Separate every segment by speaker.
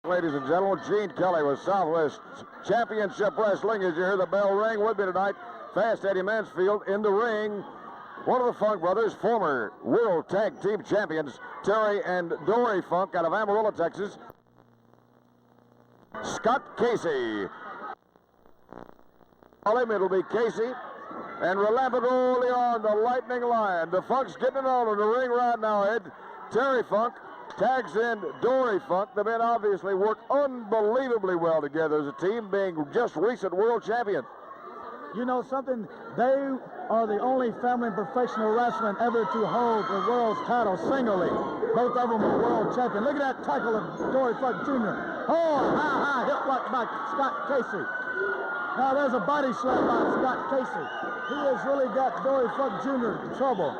Speaker 1: Ladies and gentlemen, Gene Kelly with Southwest Championship Wrestling. As you hear the bell ring, with me tonight, Fast Eddie Mansfield in the ring. One of the Funk brothers, former World Tag Team Champions, Terry and Dory Funk out of Amarillo, Texas. Scott Casey. It'll be Casey and Relampago Leon, the Lightning Lion. The Funk's getting it on in the ring right now, Ed. Terry Funk tags in Dory Funk. The men obviously work unbelievably well together as a team, being just recent world champions.
Speaker 2: You know something? They are the only family in professional wrestling ever to hold the world's title singly. Both of them are world champion. Look at that tackle of Dory Funk Jr. Oh, high hip lock by Scott Casey. Now there's a body slam by Scott Casey. He has really got Dory Funk Jr. in trouble.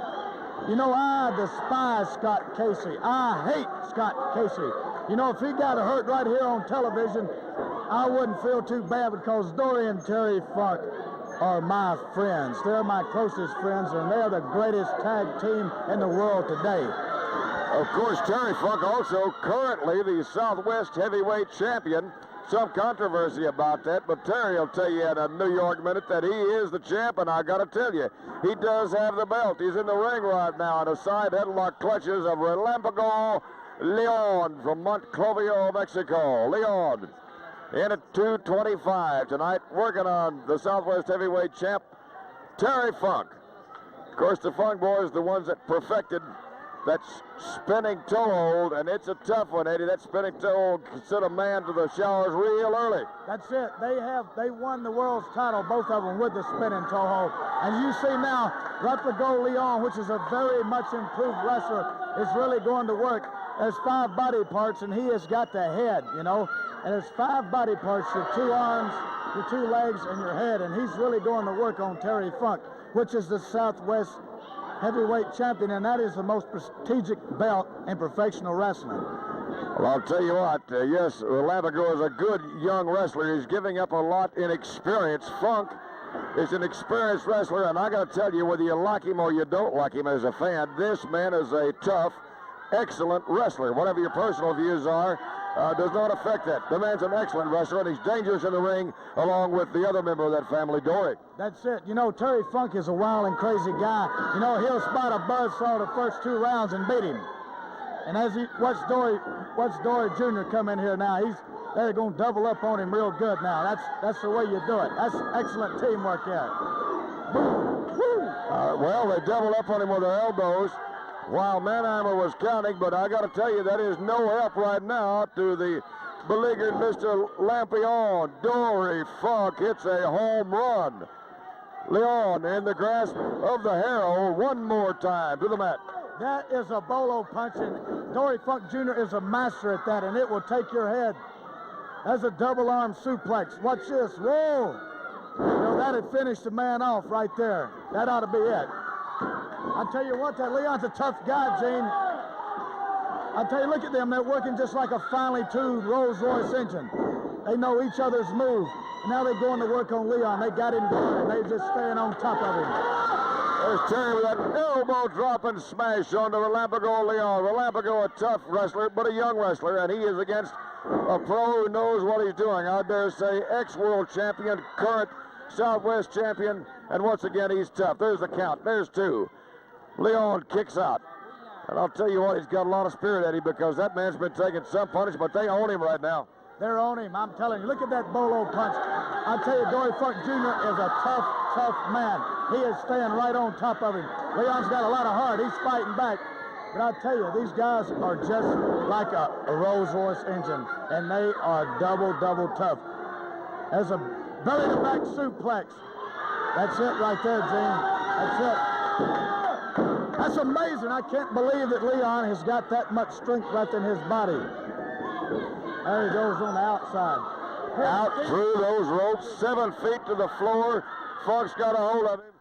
Speaker 2: You know, I despise Scott Casey. I hate Scott Casey. You know, if he got hurt right here on television, I wouldn't feel too bad, because Dory and Terry Funk are my friends. They're my closest friends, and they're the greatest tag team in the world today.
Speaker 1: Of course, Terry Funk also currently the Southwest Heavyweight Champion. Some controversy about that, but Terry will tell you in a New York Minute that he is the champ, and I got to tell you, he does have the belt. He's in the ring right now in the side headlock clutches of Relampago Leon from Montclovio, Mexico. Leon in at 225 tonight, working on the Southwest Heavyweight champ, Terry Funk. Of course, the Funk boys, the ones that perfected that spinning toe hold, and it's a tough one, Eddie. That spinning toe hold can send a man to the showers real early.
Speaker 2: That's it. They won the world's title, both of them, with the spinning toe hold. And you see now, Relampago Leon, which is a very much improved wrestler, is really going to work. There's 5 body parts, and he has got the head, you know. And there's 5 body parts, your 2 arms, your 2 legs, and your head. And he's really going to work on Terry Funk, which is the Southwest Heavyweight Champion, and that is the most prestigious belt in professional wrestling.
Speaker 1: Well, I'll tell you what, yes, Relampago is a good young wrestler. He's giving up a lot in experience. Funk is an experienced wrestler, and I got to tell you, whether you like him or you don't like him as a fan, this man is a tough, excellent wrestler. Whatever your personal views are, does not affect that. The man's an excellent wrestler, and he's dangerous in the ring, along with the other member of that family, Dory.
Speaker 2: That's it. You know, Terry Funk is a wild and crazy guy. You know, he'll spot a buzzsaw the first 2 rounds and beat him. And as he watch Dory Jr. come in here now, they're going to double up on him real good now. That's the way you do it. That's excellent teamwork there.
Speaker 1: Well, they double up on him with their elbows while Manheimer was counting, but I got to tell you, that is no help right now to the beleaguered Mr. Lampion. Dory Funk hits a home run. Leon in the grasp of the Harrow one more time to the mat.
Speaker 2: That is a bolo punch, and Dory Funk Jr. is a master at that, and it will take your head. That's a double arm suplex. Watch this. Whoa! You know, that'd finish the man off right there. That ought to be it. I tell you what, that Leon's a tough guy, Gene. I tell you, look at them. They're working just like a finely tuned Rolls-Royce engine. They know each other's move. Now they're going to work on Leon. They got him going, and they're just staying on top of him.
Speaker 1: There's Terry with that elbow drop and smash on to Relampago Leon. Relampago, a tough wrestler, but a young wrestler, and he is against a pro who knows what he's doing. I dare say ex-world champion, current Southwest champion, and once again, he's tough. There's the count. There's 2. Leon kicks out. And I'll tell you what, he's got a lot of spirit, Eddie, because that man's been taking some punishment. They own him right now.
Speaker 2: They're on him, I'm telling you. Look at that bolo punch. I'll tell you, Dory Funk Jr. is a tough, tough man. He is staying right on top of him. Leon's got a lot of heart. He's fighting back. But I tell you, these guys are just like a Rolls-Royce engine, and they are double tough. There's a belly-to-back suplex. That's it right there, Gene. That's it. That's amazing. I can't believe that Leon has got that much strength left in his body. There he goes on the outside.
Speaker 1: Out through those ropes, 7 feet to the floor. Funk's got a hold of him.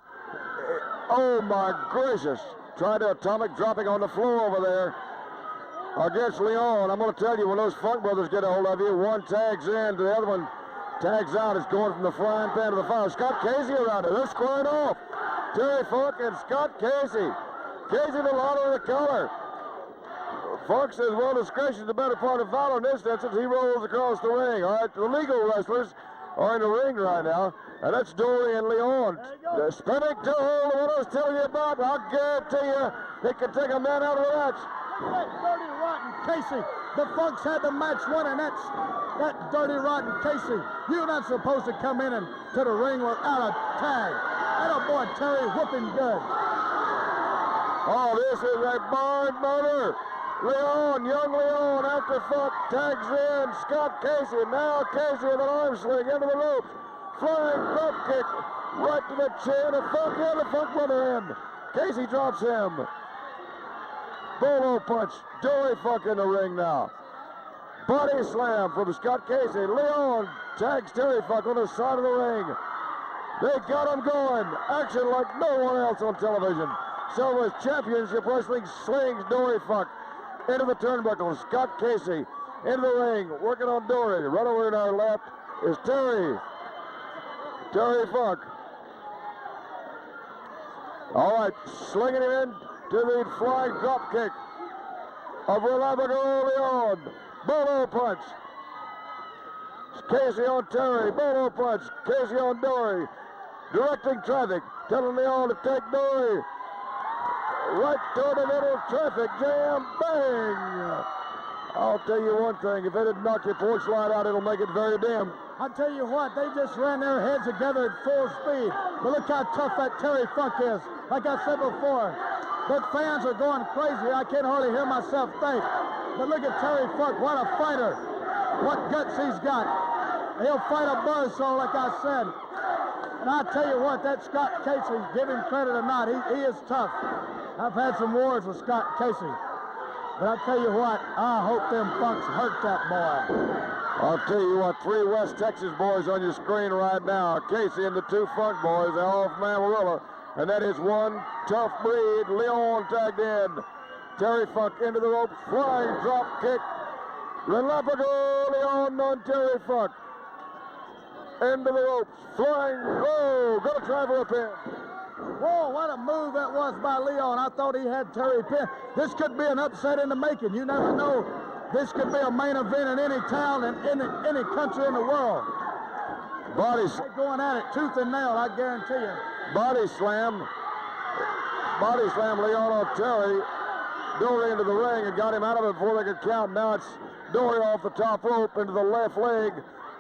Speaker 1: Oh, my gracious. Tried to atomic, dropping on the floor over there against Leon. I'm going to tell you, when those Funk brothers get a hold of you, one tags in, the other one tags out. It's going from the frying pan to the fire. Scott Casey around it. They're squaring off. Terry Funk and Scott Casey. Casey the lot of the color. Funk says, well, discretion is the better part of valor. In this instance, he rolls across the ring. All right, the legal wrestlers are in the ring right now, and that's Dory and Leon. The spinning toe hold, what I was telling you about, I'll guarantee you, it can take a man out of the match.
Speaker 2: Look at that dirty, rotten Casey. The Funks had the match won, and that's that dirty, rotten Casey. You're not supposed to come in and to the ring without a tag. That old boy Terry whooping good.
Speaker 1: Oh, this is a barn burner. Leon, young Leon, after Funk tags in Scott Casey. Now Casey with an arm sling into the ropes. Flying drop kick right to the chin. And Funk in, the Funk brother in. Casey drops him. Bolo punch. Dory Funk in the ring now. Body slam from Scott Casey. Leon tags Terry Funk on the side of the ring. They got him going. Action like no one else on television. Southwest Championship Wrestling slings Dory Funk into the turnbuckle. Scott Casey into the ring, working on Dory. Right over in our left is Terry Funk. All right, slinging him in to the flying drop kick of Relapagos Leon. Bolo punch. Casey on Terry. Bolo punch. Casey on Dory. Directing traffic. Telling Leon to take Dory. Right toward the middle, traffic jam, bang! I'll tell you one thing, if it didn't knock your porch light out, it'll make it very dim.
Speaker 2: I'll tell you what, they just ran their heads together at full speed. But look how tough that Terry Funk is. Like I said before, the fans are going crazy. I can't hardly hear myself think. But look at Terry Funk, what a fighter. What guts he's got. He'll fight a buzzsaw, like I said. And I'll tell you what, that Scott Casey, give him credit or not, he is tough. I've had some wars with Scott Casey. But I'll tell you what, I hope them Funks hurt that boy.
Speaker 1: I'll tell you what, 3 West Texas boys on your screen right now. Casey and the 2 Funk boys, the off-man Marilla. And that is one tough breed. Leon tagged in. Terry Funk into the ropes, flying drop kick. Relapagos Leon on Terry Funk. Into the ropes, flying, oh, gonna try for a pin.
Speaker 2: Whoa, what a move that was by Leon. I thought he had Terry pinned. This could be an upset in the making. You never know. This could be a main event in any town and any country in the world. They're going at it tooth and nail, I guarantee you.
Speaker 1: Body slam Leon on Terry. Dory into the ring and got him out of it before they could count. Now it's Dory off the top rope into the left leg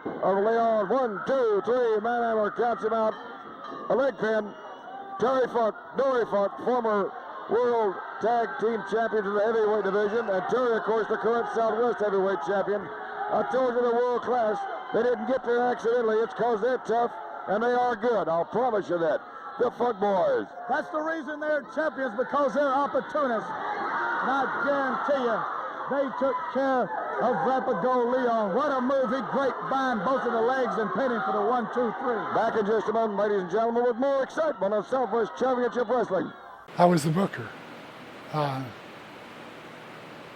Speaker 1: of Leon. 1, 2, 3. Man Hammer counts him out. A leg pin. Terry Funk, Dory Funk, former World Tag Team Champions in the heavyweight division, and Terry, of course, the current Southwest heavyweight champion. I told you they're world class. They didn't get there accidentally. It's because they're tough, and they are good. I'll promise you that. The Funk Boys.
Speaker 2: That's the reason they're champions, because they're opportunists. And I guarantee you, they took care of Relapagos Leon. What a move. He grapevine both of the legs and pinned him for the 1, 2, 3.
Speaker 1: Back in just a moment, ladies and gentlemen, with more excitement on Southwest Championship Wrestling.
Speaker 3: I was the booker.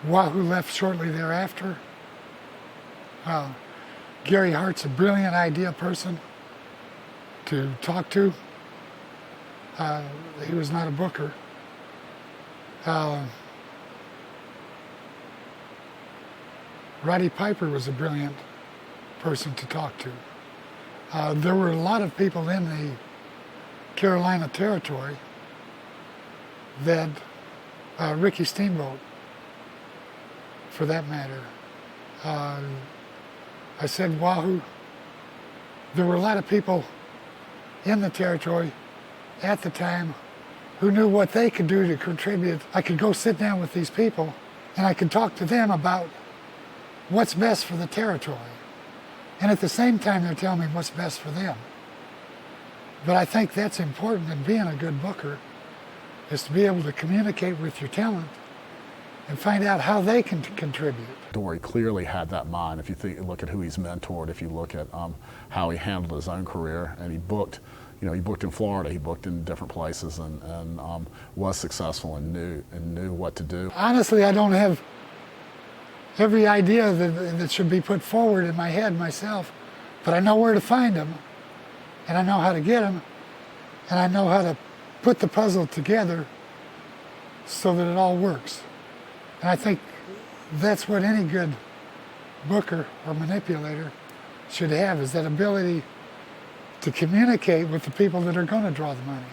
Speaker 3: Wahoo left shortly thereafter. Gary Hart's a brilliant idea person to talk to. He was not a booker. Roddy Piper was a brilliant person to talk to. There were a lot of people in the Carolina territory that Ricky Steamboat, for that matter. I said, Wahoo, there were a lot of people in the territory at the time who knew what they could do to contribute. I could go sit down with these people and I could talk to them about what's best for the territory. And at the same time, they're telling me what's best for them. But I think that's important in being a good booker, is to be able to communicate with your talent and find out how they can contribute.
Speaker 4: Dory clearly had that mind. If you look at who he's mentored, if you look at how he handled his own career, and he booked in Florida, he booked in different places, and was successful and knew what to do.
Speaker 3: Honestly, I don't have every idea that should be put forward in my head myself, but I know where to find them, and I know how to get them, and I know how to put the puzzle together so that it all works. And I think that's what any good booker or manipulator should have, is that ability to communicate with the people that are going to draw the money.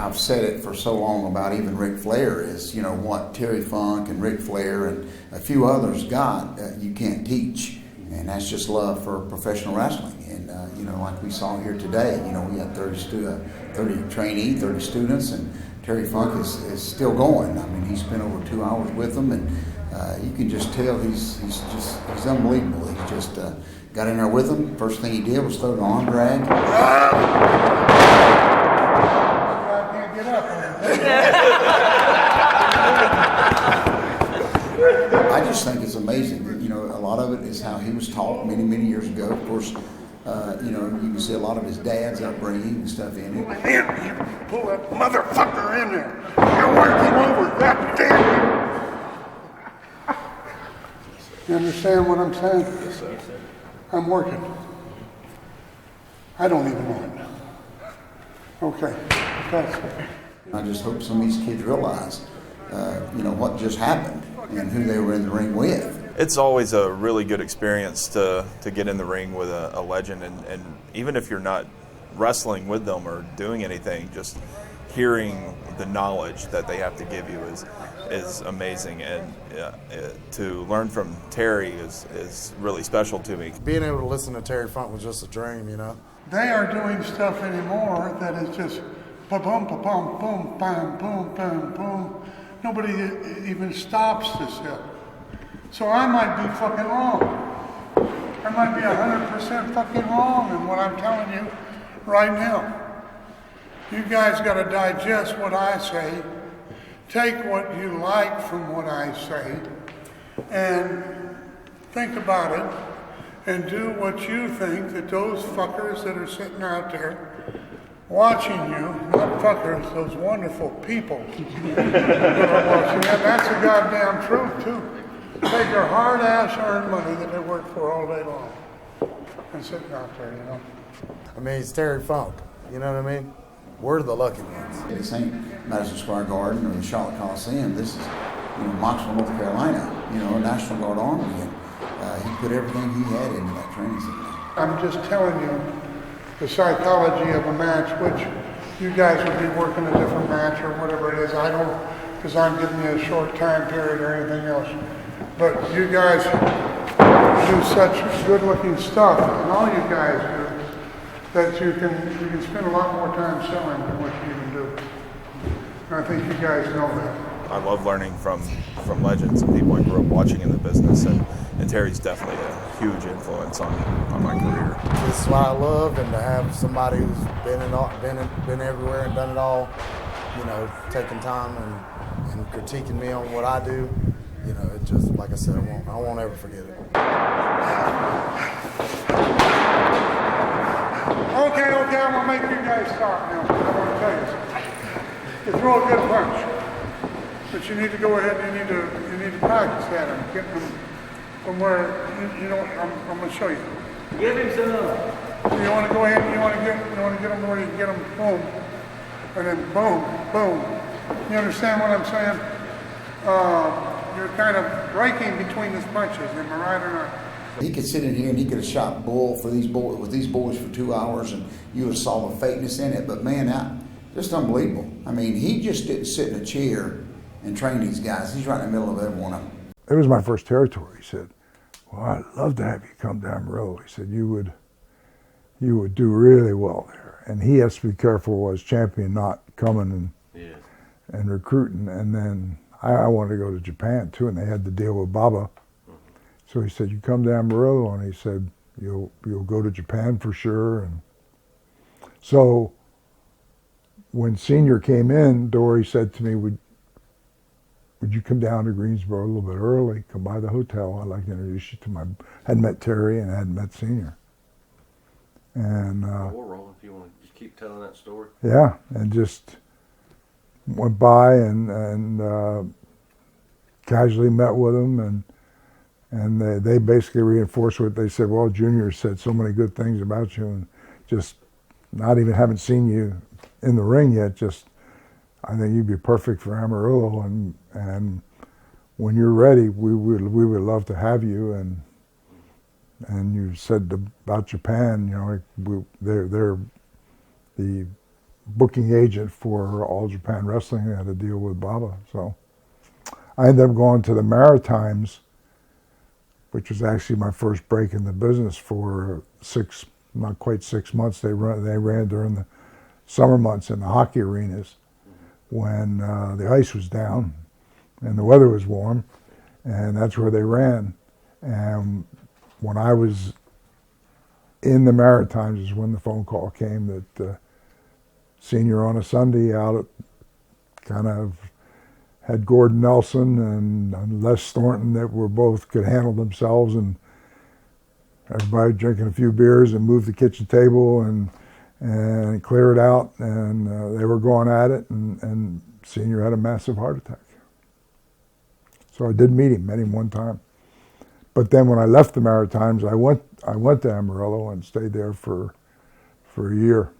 Speaker 5: I've said it for so long about even Ric Flair is, you know, what Terry Funk and Ric Flair and a few others got, you can't teach. And that's just love for professional wrestling. And, you know, like we saw here today, you know, we had 30 trainees, 30 students, and Terry Funk is still going. I mean, he spent over 2 hours with them, and you can just tell he's unbelievable. He's just got in there with them. First thing he did was throw the arm drag. I just think it's amazing. You know, a lot of it is how he was taught many, many years ago. Of course, you know, you can see a lot of his dad's upbringing and stuff in it.
Speaker 6: Man, pull that motherfucker in there. You're working over that damn. You understand what I'm saying? Yes, sir. I'm working. I don't even want it. Okay. Thanks.
Speaker 5: I just hope some of these kids realize, you know, what just happened and who they were in the ring with.
Speaker 7: It's always a really good experience to get in the ring with a legend, and even if you're not wrestling with them or doing anything, just hearing the knowledge that they have to give you is amazing, and to learn from Terry is really special to me.
Speaker 8: Being able to listen to Terry Funk was just a dream, you know.
Speaker 6: They are doing stuff anymore that is just ba-bum, ba-bum, boom, bam, boom, bam, boom. Nobody even stops this hill. So I might be fucking wrong. I might be 100% fucking wrong in what I'm telling you right now. You guys got to digest what I say, take what you like from what I say, and think about it, and do what you think that those fuckers that are sitting out there watching you, not fuckers, those wonderful people that are watching, and that's the goddamn truth too. Take their hard-ass earned money that they work for all day long and sitting out there, you know.
Speaker 8: I mean, it's Terry Funk, you know what I mean? We're the lucky ones.
Speaker 5: This ain't Madison Square Garden or the Charlotte Coliseum. This is, you know, Knoxville, North Carolina, you know, National Guard Army. And he put everything he had into that training center.
Speaker 6: I'm just telling you the psychology of a match, which you guys would be working a different match or whatever it is. I don't, because I'm giving you a short time period or anything else. But you guys do such good-looking stuff, and all you guys do, that you can spend a lot more time selling than what you even do. And I think you guys know that.
Speaker 7: I love learning from legends and people I grew up watching in the business, and Terry's definitely a huge influence on my career.
Speaker 8: This is what I love, and to have somebody who's been everywhere and done it all, you know, taking time and critiquing me on what I do, you know, it just, like I said, I won't ever forget it.
Speaker 6: Okay, I'm gonna make you guys stop now. I want to tell you something. You throw a good punch, but you need to go ahead and you need to practice that and get them from where you know. I'm gonna show you.
Speaker 9: Give him some.
Speaker 6: You want to go ahead and you want to get them where you can get them boom, and then boom, boom. You understand what I'm saying? You're kind of breaking between the punches. Am I right or not?
Speaker 5: He could sit in here and he could have shot bull for these boys with these boys for 2 hours, and you would have saw the fakeness in it. But man, just unbelievable. I mean, he just didn't sit in a chair and train these guys. He's right in the middle of every one of them.
Speaker 10: It was my first territory. He said, "Well, I'd love to have you come down the road." He said, "You would do really well there." And he has to be careful as champion not coming and recruiting. And then I wanted to go to Japan too, and they had to deal with Baba. So he said, "You come down Amarillo," and he said, "You'll go to Japan for sure." And so when Senior came in, Dory said to me, "Would you come down to Greensboro a little bit early? Come by the hotel. I'd like to introduce you to my." I had met Terry and I hadn't met Senior. And
Speaker 9: We'll roll if you want to just keep telling that story.
Speaker 10: Yeah, and just went by and casually met with him, and they basically reinforced what they said. "Well, Junior said so many good things about you, and just not even haven't seen you in the ring yet. Just I think you'd be perfect for Amarillo, and when you're ready, we would love to have you." And you said about Japan, you know, they're the booking agent for All Japan Wrestling. I had to deal with Baba. So I ended up going to the Maritimes, which was actually my first break in the business for not quite 6 months. They ran during the summer months in the hockey arenas when the ice was down and the weather was warm, and that's where they ran. And when I was in the Maritimes is when the phone call came that Senior on a Sunday out at kind of had Gordon Nelson and Les Thornton that were both could handle themselves, and everybody drinking a few beers and moved the kitchen table and clear it out, and they were going at it, and Senior had a massive heart attack. So I did met him one time. But then when I left the Maritimes, I went to Amarillo and stayed there for a year.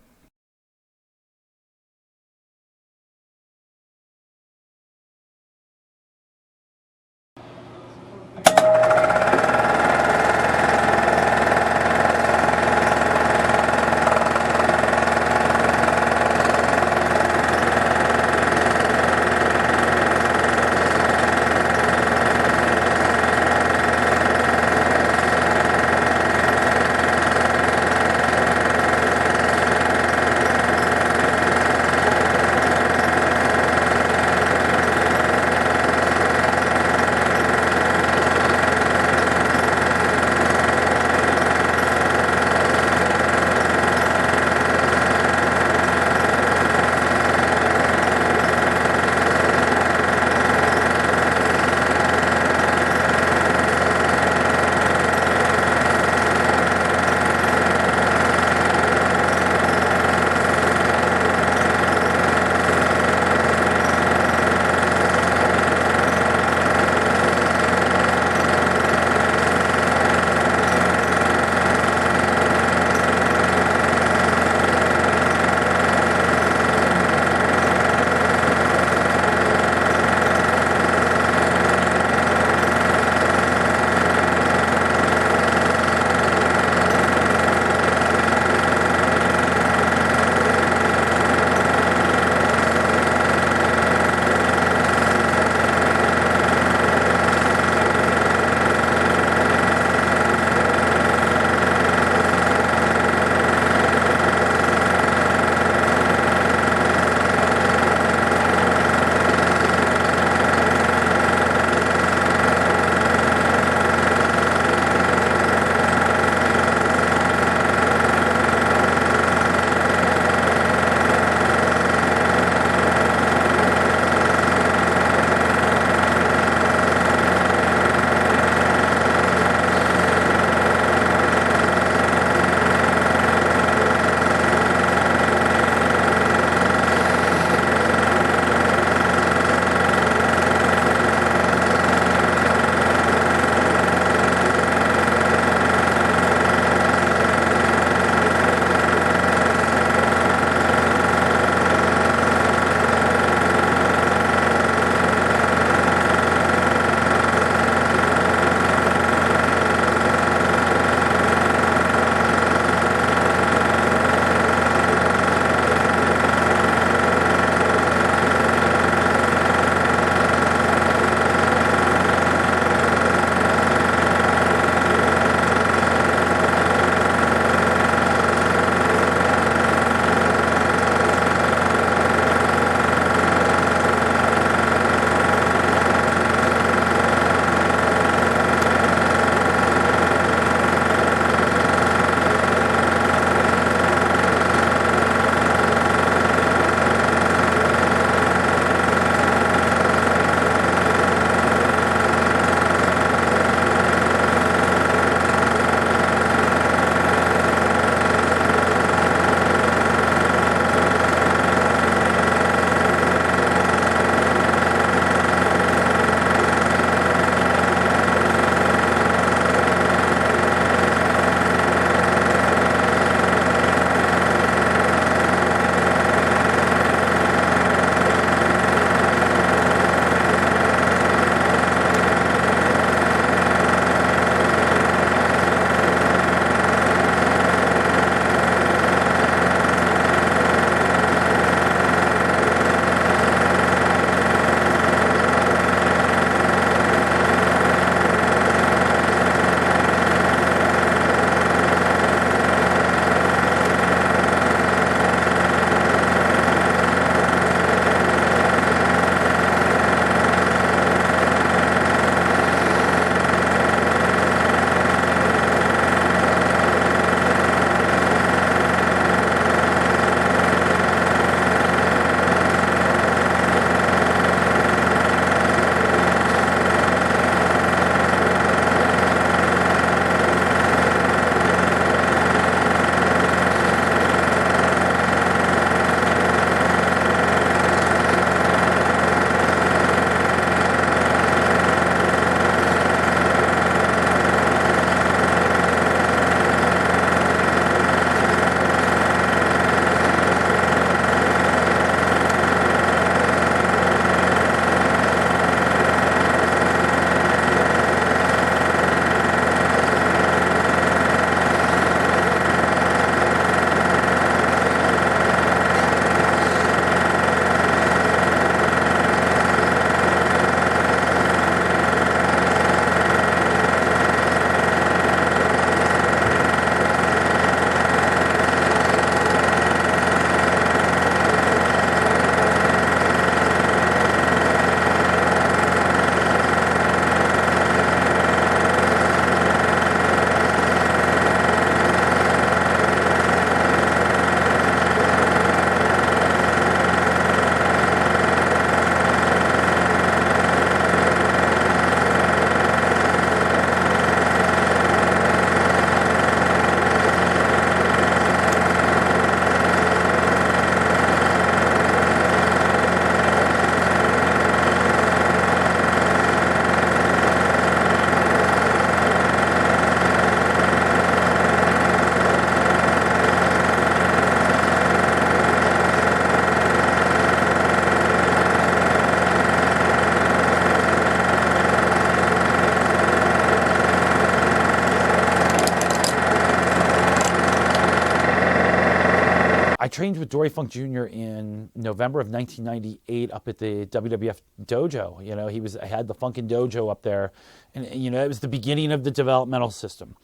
Speaker 11: trained with Dory Funk Jr. in November of 1998 up at the WWF dojo. You know, I had the Funkin' Dojo up there, and you know, it was the beginning of the developmental system.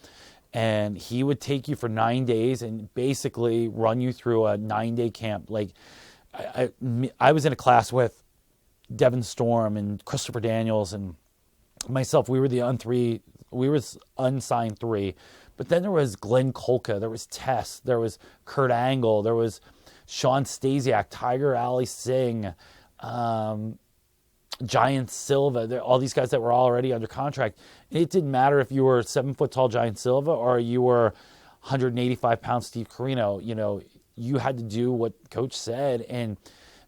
Speaker 11: And he would take you for 9 days and basically run you through a 9-day camp. Like, I was in a class with Devin Storm and Christopher Daniels and myself. We were the unsigned 3. But then there was Glenn Kolka, there was Tess, there was Kurt Angle, there was Sean Stasiak, Tiger Ali Singh, Giant Silva, all these guys that were already under contract. It didn't matter if you were 7-foot-tall Giant Silva or you were 185-pound Steve Corino. You know, you had to do what Coach said. And,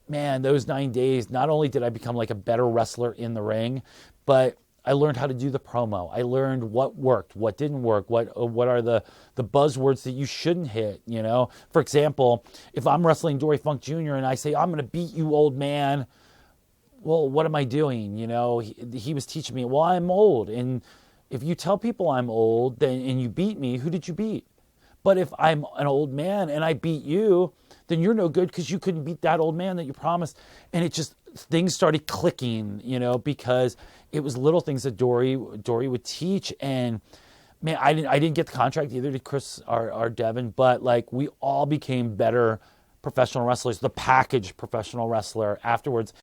Speaker 11: man, those 9 days, not only did I become like a better wrestler in the ring, but I learned how to do the promo. I learned what worked, what didn't work, what are the buzzwords that you shouldn't hit, you know? For example, if I'm wrestling Dory Funk Jr. and I say, I'm going to beat you, old man, well, what am I doing? You know, he was teaching me, well, I'm old. And if you tell people I'm old and you beat me, who did you beat? But if I'm an old man and I beat you, then you're no good because you couldn't beat that old man that you promised. And it just, things started clicking, you know, because it was little things that Dory would teach. And man, I didn't get the contract either to Chris or Devin, but like we all became better professional wrestlers, the package professional wrestler afterwards.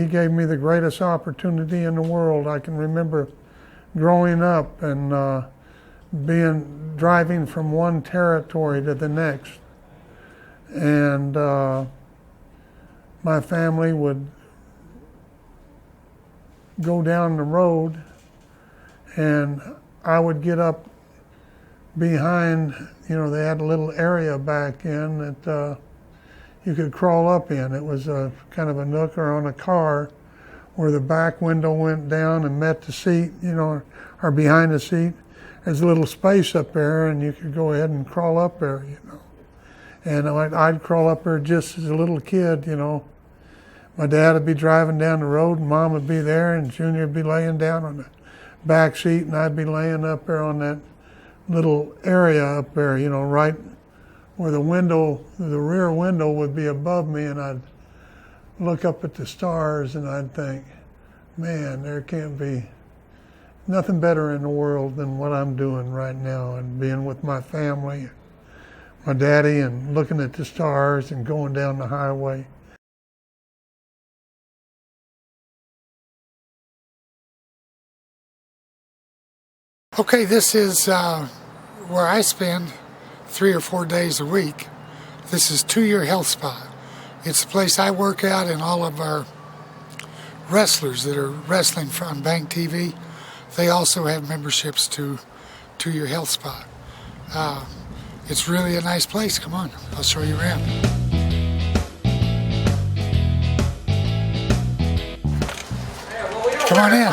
Speaker 6: he gave me the greatest opportunity in the world. I can remember growing up and driving from one territory to the next. And my family would go down the road, and I would get up behind, they had a little area back in that you could crawl up in. It was a kind of a nook or on a car where the back window went down and met the seat, or behind the seat. There's a little space up there, and you could go ahead and crawl up there, And I'd crawl up there just as a little kid, My dad would be driving down the road, and Mom would be there, and Junior would be laying down on the back seat, and I'd be laying up there on that little area up there, right where the rear window would be above me, and I'd look up at the stars, and I'd think, man, there can't be nothing better in the world than what I'm doing right now, and being with my family, my daddy, and looking at the stars and going down the highway.
Speaker 3: Okay, this is where I spend 3 or 4 days a week. This is To Your Health Spa. It's the place I work out, and all of our wrestlers that are wrestling from Bank TV, they also have memberships to Your Health Spa. It's really a nice place. Come on, I'll show you around. Come on in.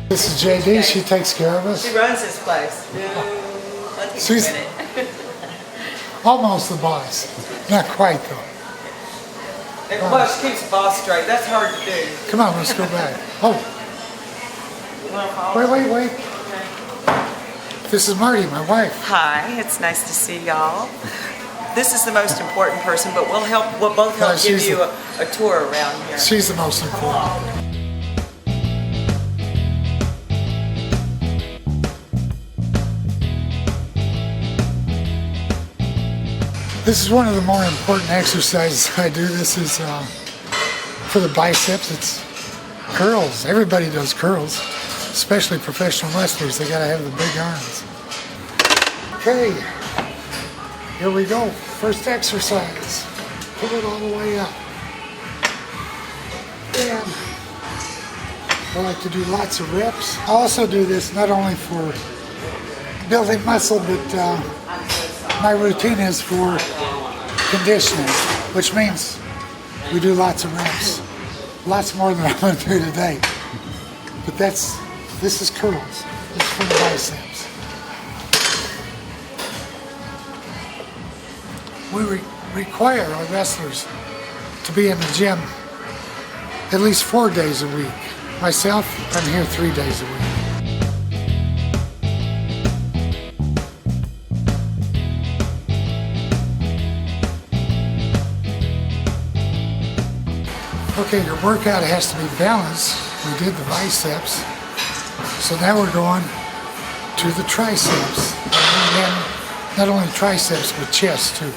Speaker 3: This is JD. She takes care of us.
Speaker 12: She runs this place.
Speaker 3: She's almost the boss. Not quite, though.
Speaker 12: Well, she keeps the boss straight. That's hard to do.
Speaker 3: Come on, let's go back. Oh. Wait.
Speaker 12: Okay.
Speaker 3: This is Marty, my wife.
Speaker 12: Hi, it's nice to see y'all. This is the most important person, but we'll both help give you a tour around here.
Speaker 3: She's the most important. This is one of the more important exercises I do. This is for the biceps. It's curls. Everybody does curls, especially professional wrestlers. They gotta have the big arms. Okay, here we go. First exercise. Pull it all the way up. And I like to do lots of reps. I also do this not only for building muscle, but my routine is for conditioning, which means we do lots of reps. Lots more than I'm going to do today. But this is curls. This is for the biceps. We require our wrestlers to be in the gym at least 4 days a week. Myself, I'm here 3 days a week. Okay, your workout has to be balanced. We did the biceps. So now we're going to the triceps. And then not only triceps, but chest too.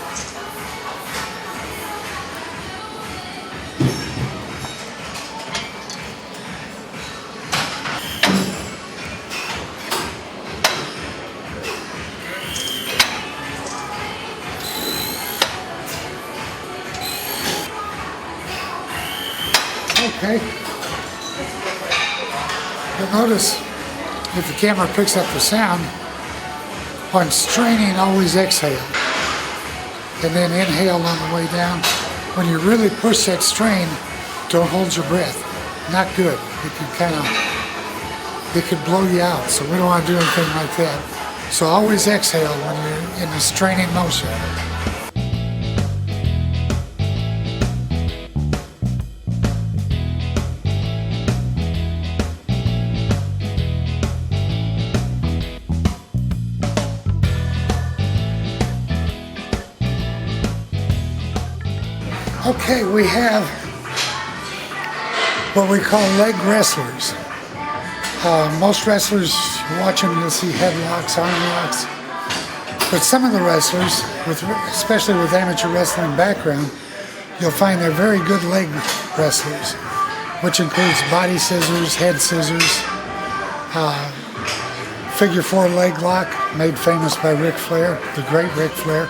Speaker 3: Okay. You'll notice if the camera picks up the sound, on straining, always exhale. And then inhale on the way down. When you really push that strain, don't hold your breath. Not good. It could blow you out. So we don't want to do anything like that. So always exhale when you're in a straining motion. Okay, we have what we call leg wrestlers. Most wrestlers, you watch them, you'll see headlocks, arm locks. But some of the wrestlers, especially with amateur wrestling background, you'll find they're very good leg wrestlers, which includes body scissors, head scissors, figure 4 leg lock, made famous by Ric Flair, the great Ric Flair.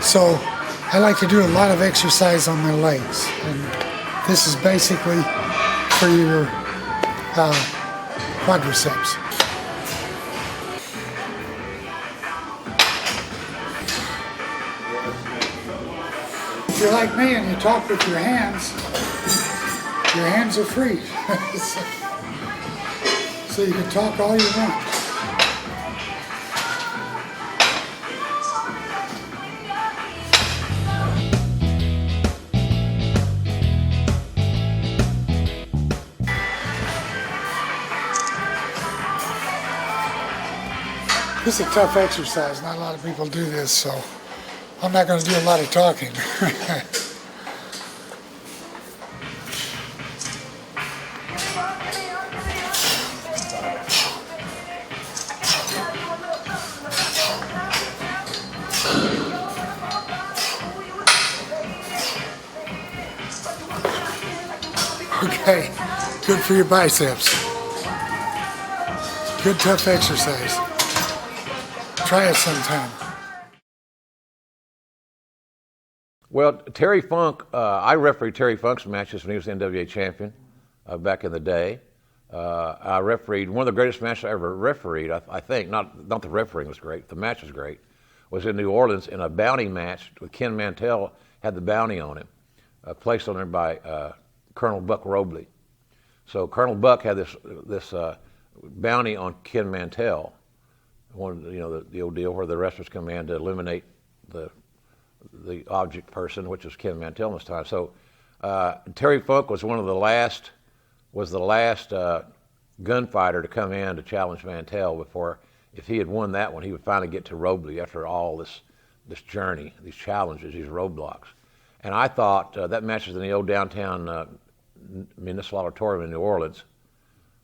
Speaker 3: So I like to do a lot of exercise on my legs. And this is basically for your quadriceps. If you're like me and you talk with your hands are free. So you can talk all you want. This is a tough exercise. Not a lot of people do this, so I'm not going to do a lot of talking. Okay, good for your biceps. Good tough exercise. Try it sometime.
Speaker 13: Well, Terry Funk, I refereed Terry Funk's matches when he was the NWA champion back in the day. I refereed one of the greatest matches I ever refereed, I think. Not the refereeing was great, the match was great. Was in New Orleans in a bounty match with Ken Mantell, had the bounty on him, placed on him by Colonel Buck Robley. So Colonel Buck had this bounty on Ken Mantell. The old deal where the wrestlers come in to eliminate the object person, which was Ken Mantell this time. So Terry Funk was the last gunfighter to come in to challenge Mantell before, if he had won that one, he would finally get to Robley after all this journey, these challenges, these roadblocks. And I thought that match was in the old downtown Municipal Auditorium in New Orleans.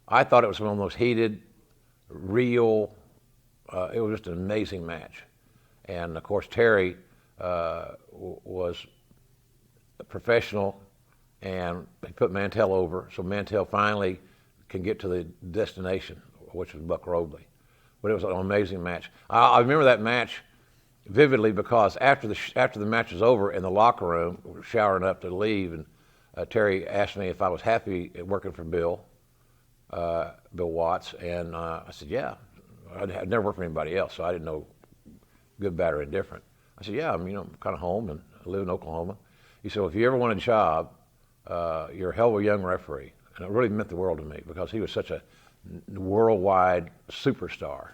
Speaker 13: I thought it was one of the most heated, real. It was just an amazing match. And of course, Terry was a professional, and he put Mantell over, so Mantell finally can get to the destination, which was Buck Robley. But it was an amazing match. I remember that match vividly because after the match was over in the locker room, we were showering up to leave, and Terry asked me if I was happy working for Bill Watts, and I said, yeah. I'd never worked for anybody else, so I didn't know good, bad, or indifferent. I said, yeah, I'm kind of home, and I live in Oklahoma. He said, well, if you ever want a job, you're a hell of a young referee. And it really meant the world to me because he was such a worldwide superstar.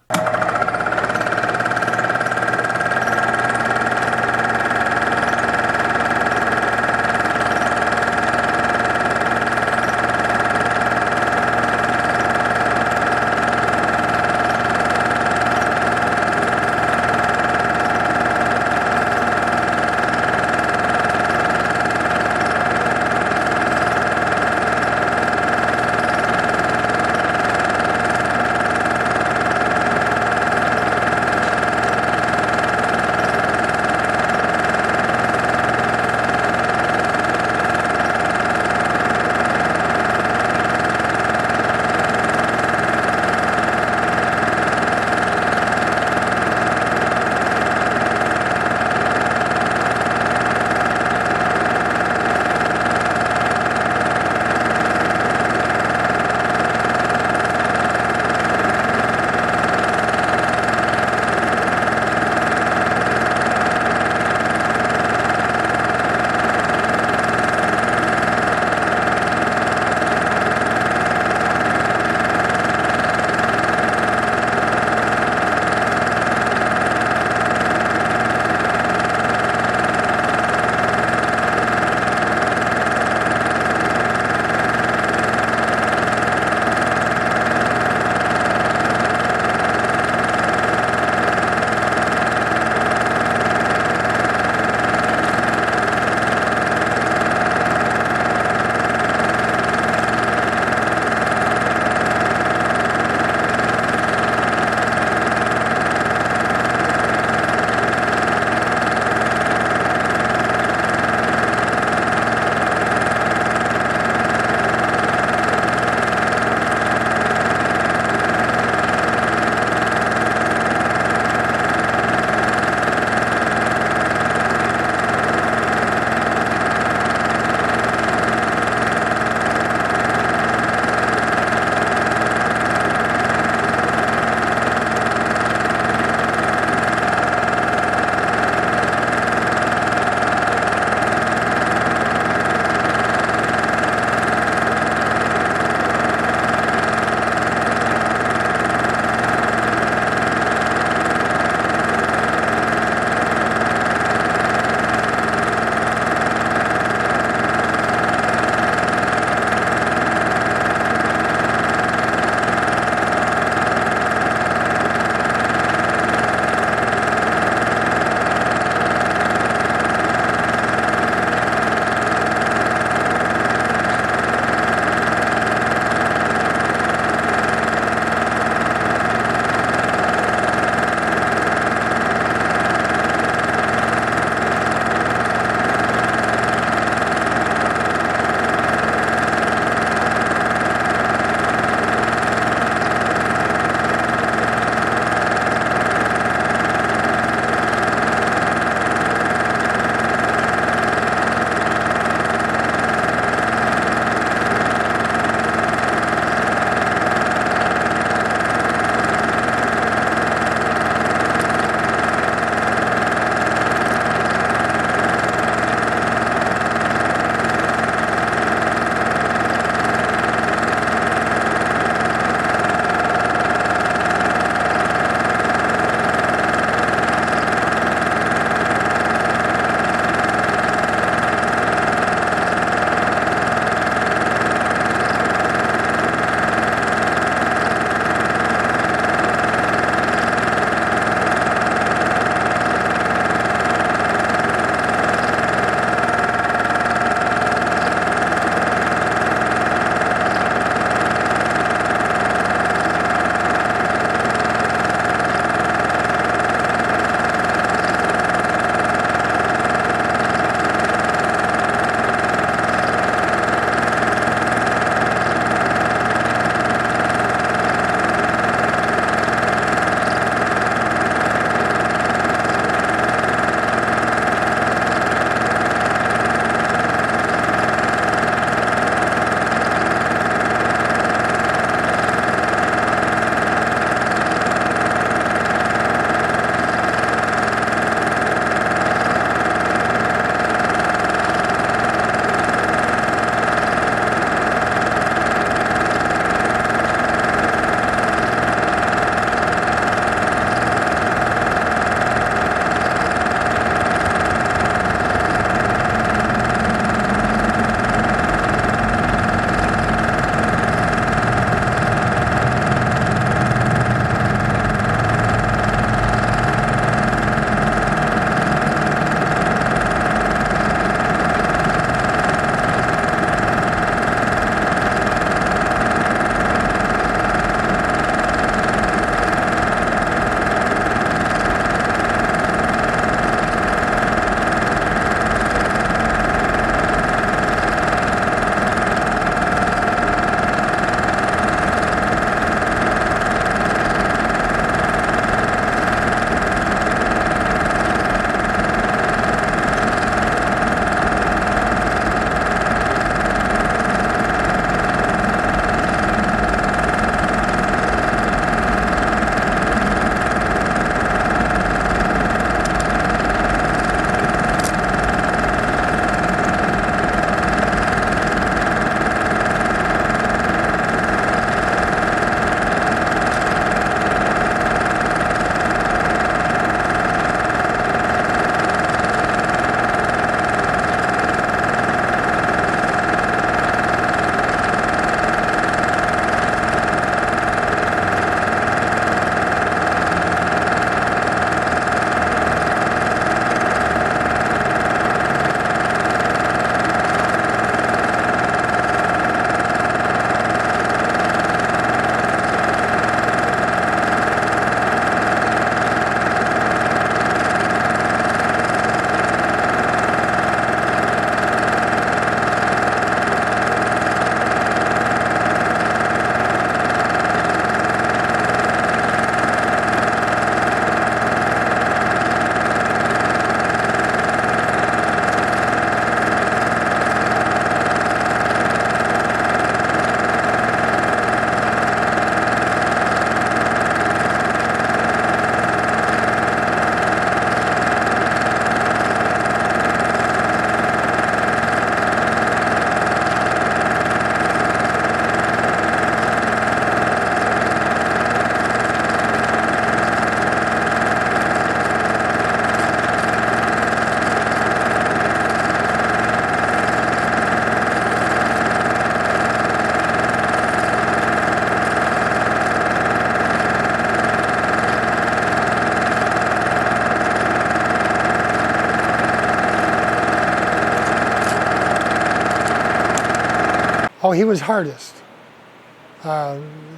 Speaker 3: he was hardest.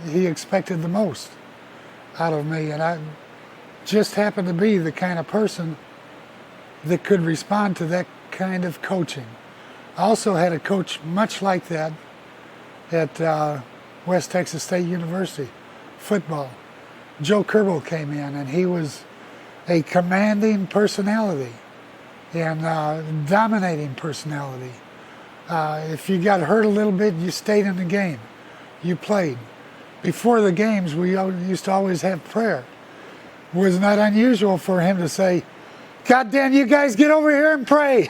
Speaker 3: He expected the most out of me, and I just happened to be the kind of person that could respond to that kind of coaching. I also had a coach much like that at West Texas State University, football. Joe Kerbel came in, and he was a commanding personality and dominating personality. If you got hurt a little bit, you stayed in the game. You played. Before the games, we used to always have prayer. It was not unusual for him to say, "God damn, you guys get over here and pray."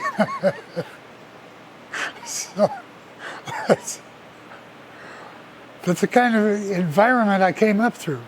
Speaker 3: So, that's the kind of environment I came up through.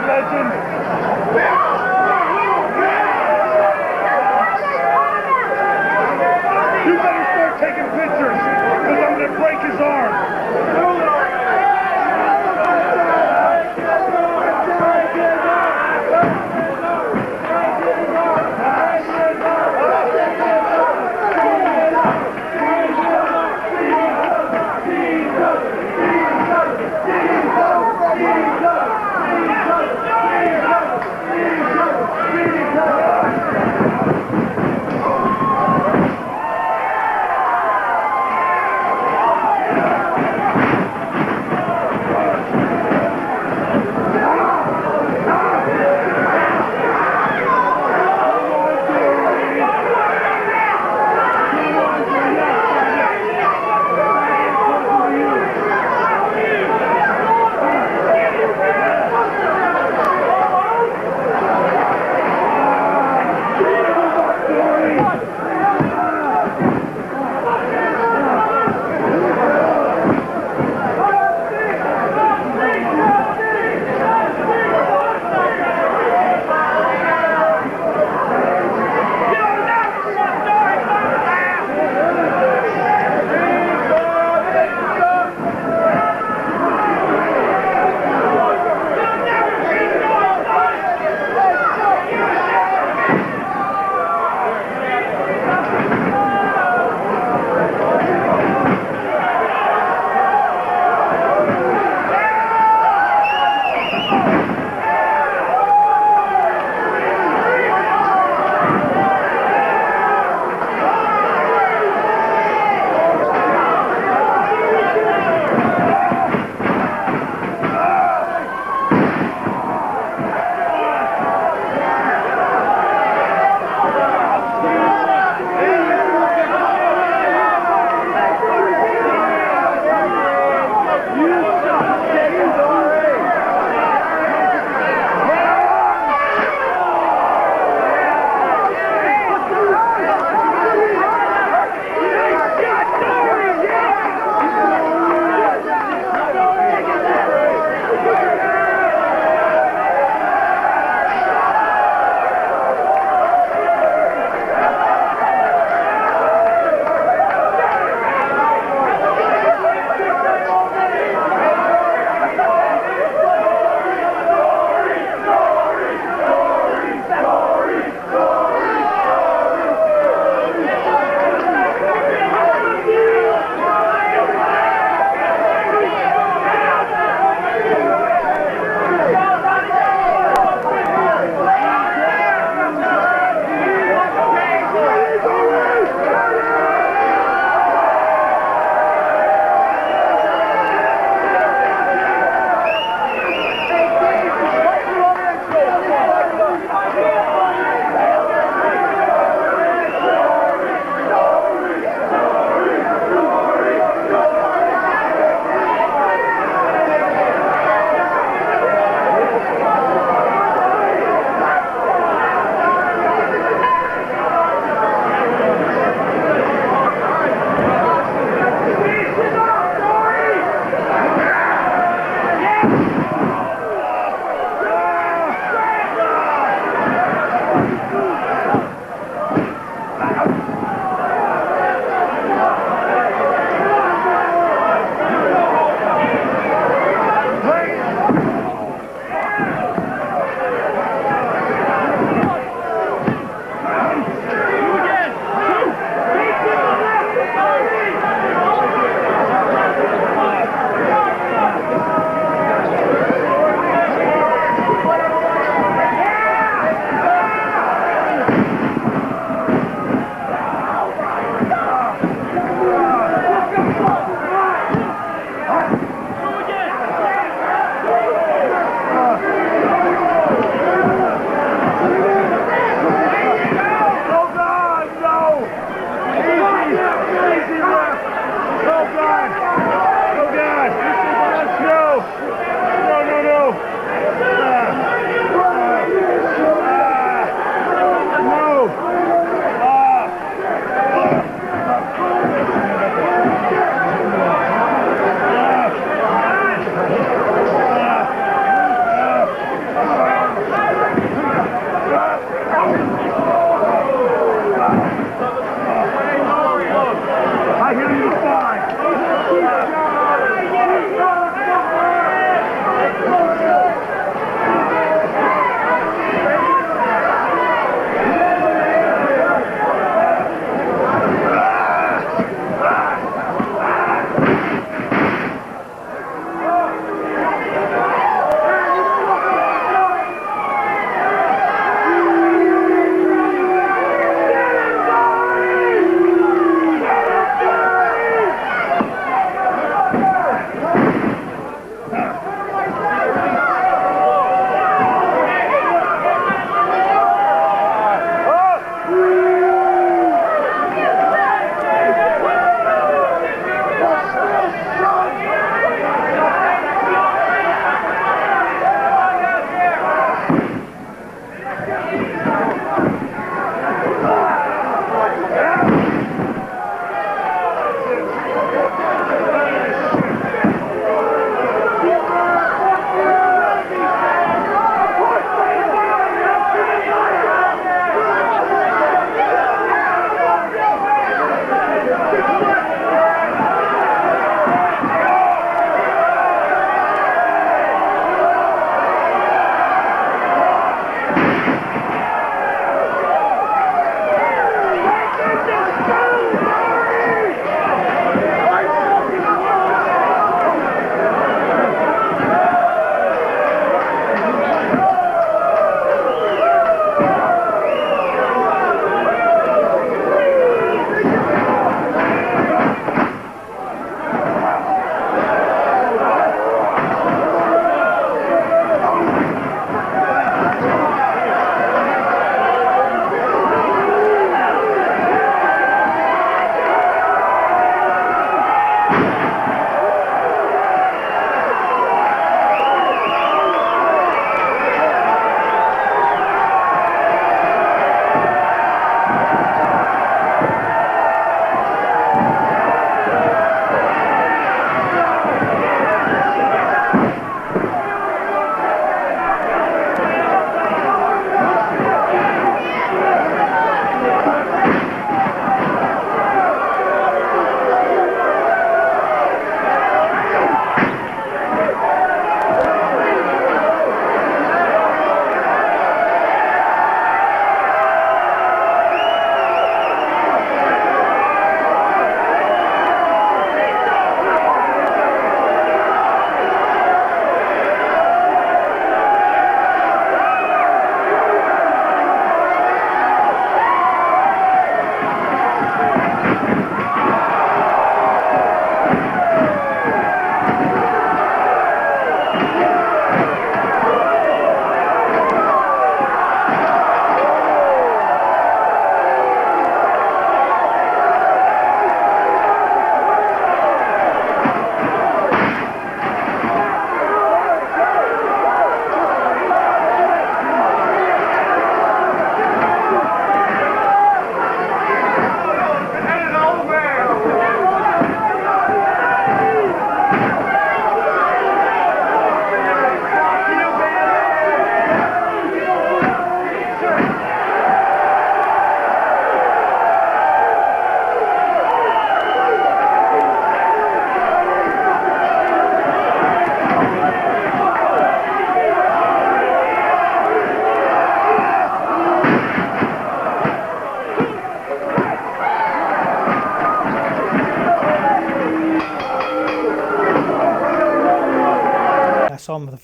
Speaker 14: legend. You better start taking pictures, because I'm going to break his arm.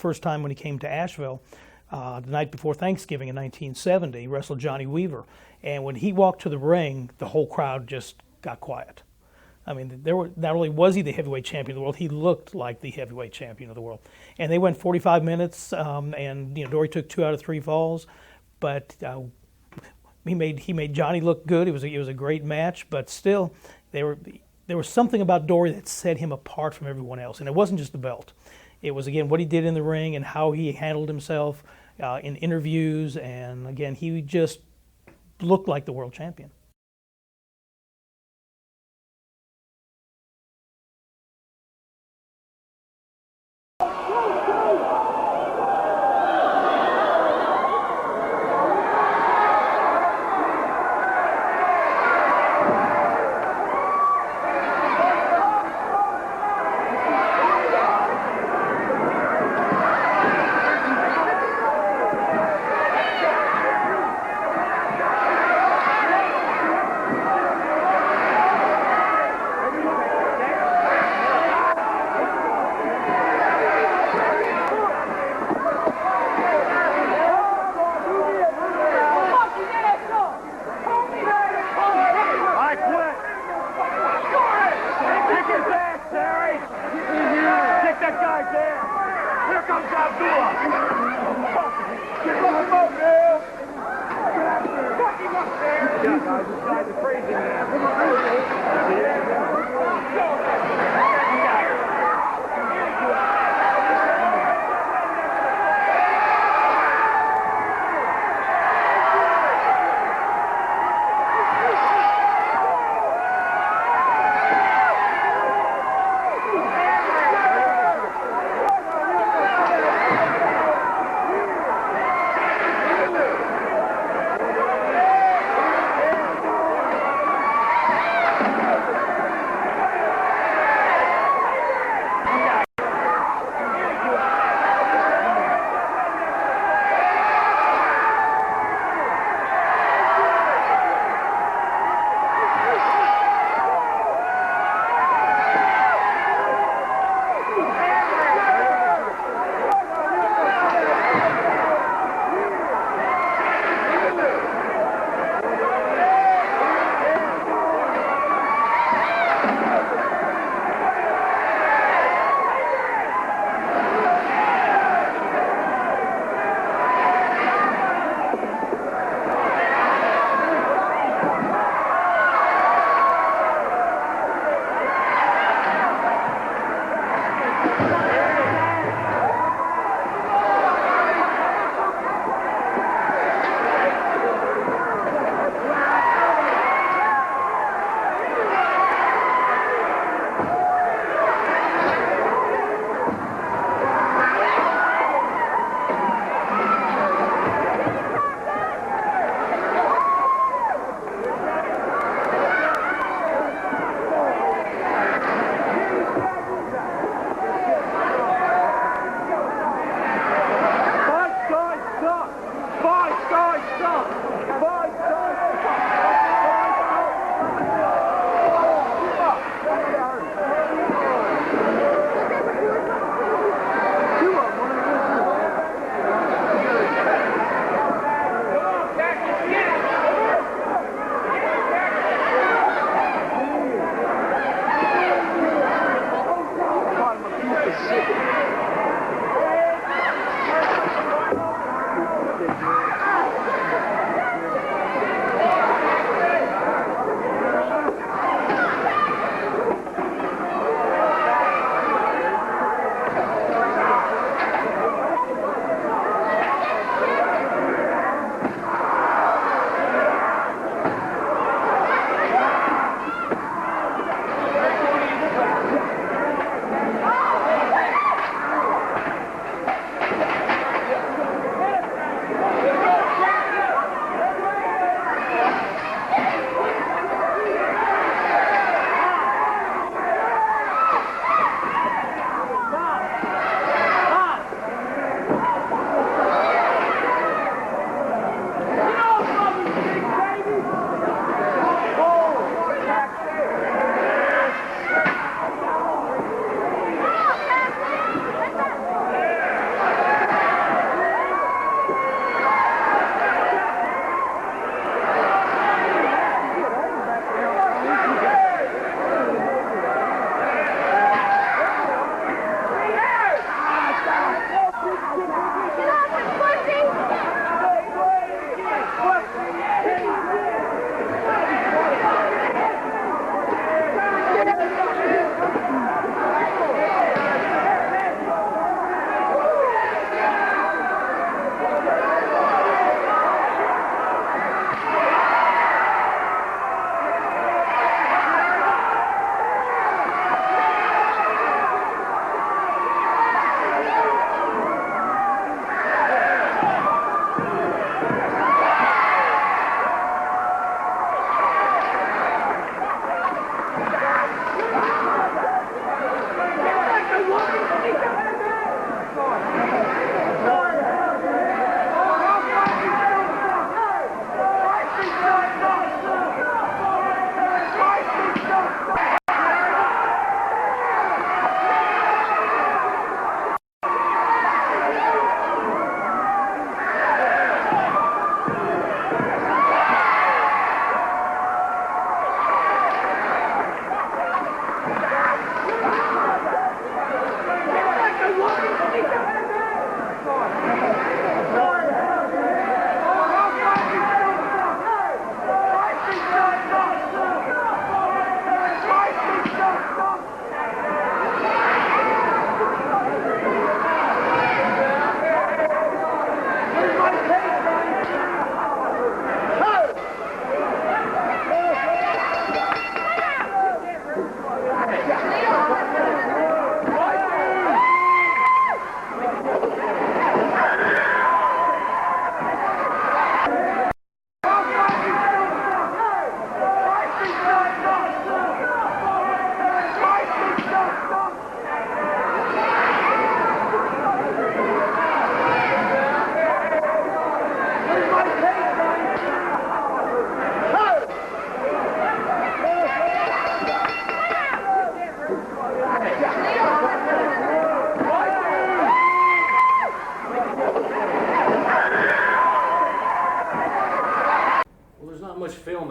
Speaker 15: first time when he came to Asheville, the night before Thanksgiving in 1970, he wrestled Johnny Weaver. And when he walked to the ring, the whole crowd just got quiet. I mean, not only was he the heavyweight champion of the world, he looked like the heavyweight champion of the world. And they went 45 minutes, and Dory took 2 out of 3 falls, but he made Johnny look good. It was a great match, but still, there was something about Dory that set him apart from everyone else, and it wasn't just the belt. It was, again, what he did in the ring and how he handled himself in interviews, and again, he just looked like the world champion.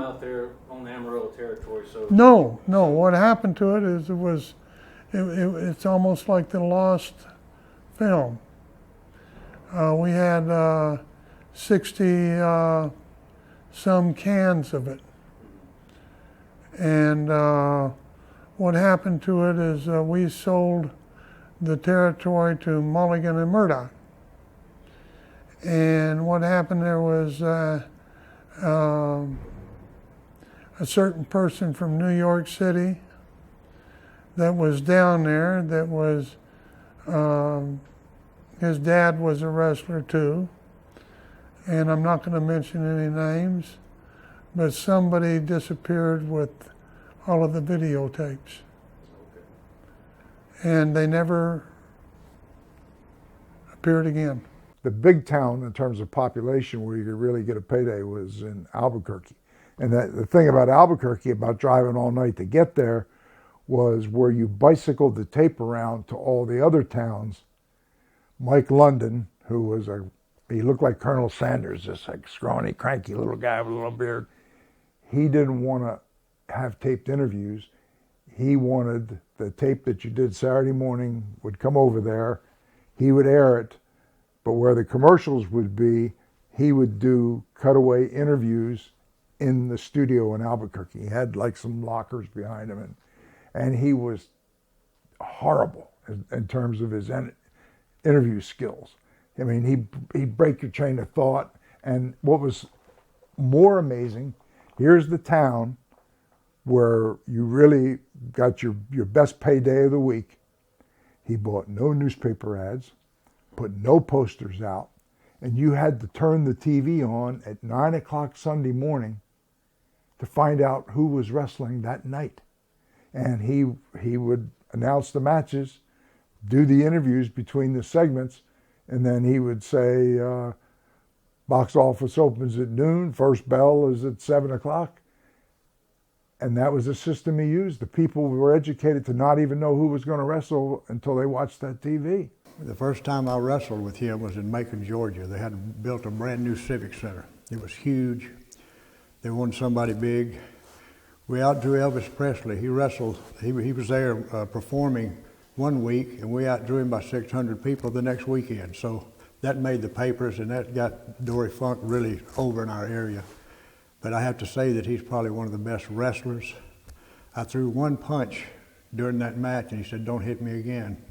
Speaker 9: out there on the Amarillo territory. So
Speaker 6: No. What happened to it is it's almost like the lost film. We had 60 some cans of it. And what happened to it is we sold the territory to Mulligan and Murdoch. And what happened there was a certain person from New York City that was down there that was, his dad was a wrestler too. And I'm not going to mention any names, but somebody disappeared with all of the videotapes. And they never appeared again.
Speaker 10: The big town in terms of population where you could really get a payday was in Albuquerque. And the thing about Albuquerque, about driving all night to get there, was where you bicycled the tape around to all the other towns. Mike London, who was he looked like Colonel Sanders, this like scrawny, cranky little guy with a little beard. He didn't want to have taped interviews. He wanted the tape that you did Saturday morning would come over there. He would air it, but where the commercials would be, he would do cutaway interviews in the studio in Albuquerque. He had like some lockers behind him, and he was horrible in terms of his interview skills. I mean, he'd break your chain of thought. And what was more amazing, here's the town where you really got your best payday of the week. He bought no newspaper ads, put no posters out, and you had to turn the TV on at 9 o'clock Sunday morning to find out who was wrestling that night. And he would announce the matches, do the interviews between the segments, and then he would say, box office opens at noon, first bell is at 7 o'clock. And that was the system he used. The people were educated to not even know who was going to wrestle until they watched that TV.
Speaker 16: The first time I wrestled with him was in Macon, Georgia. They had built a brand new civic center. It was huge. They wanted somebody big. We outdrew Elvis Presley. He wrestled, he was there performing one week, and we outdrew him by 600 people the next weekend. So that made the papers, and that got Dory Funk really over in our area. But I have to say that he's probably one of the best wrestlers. I threw one punch during that match, and he said, "Don't hit me again."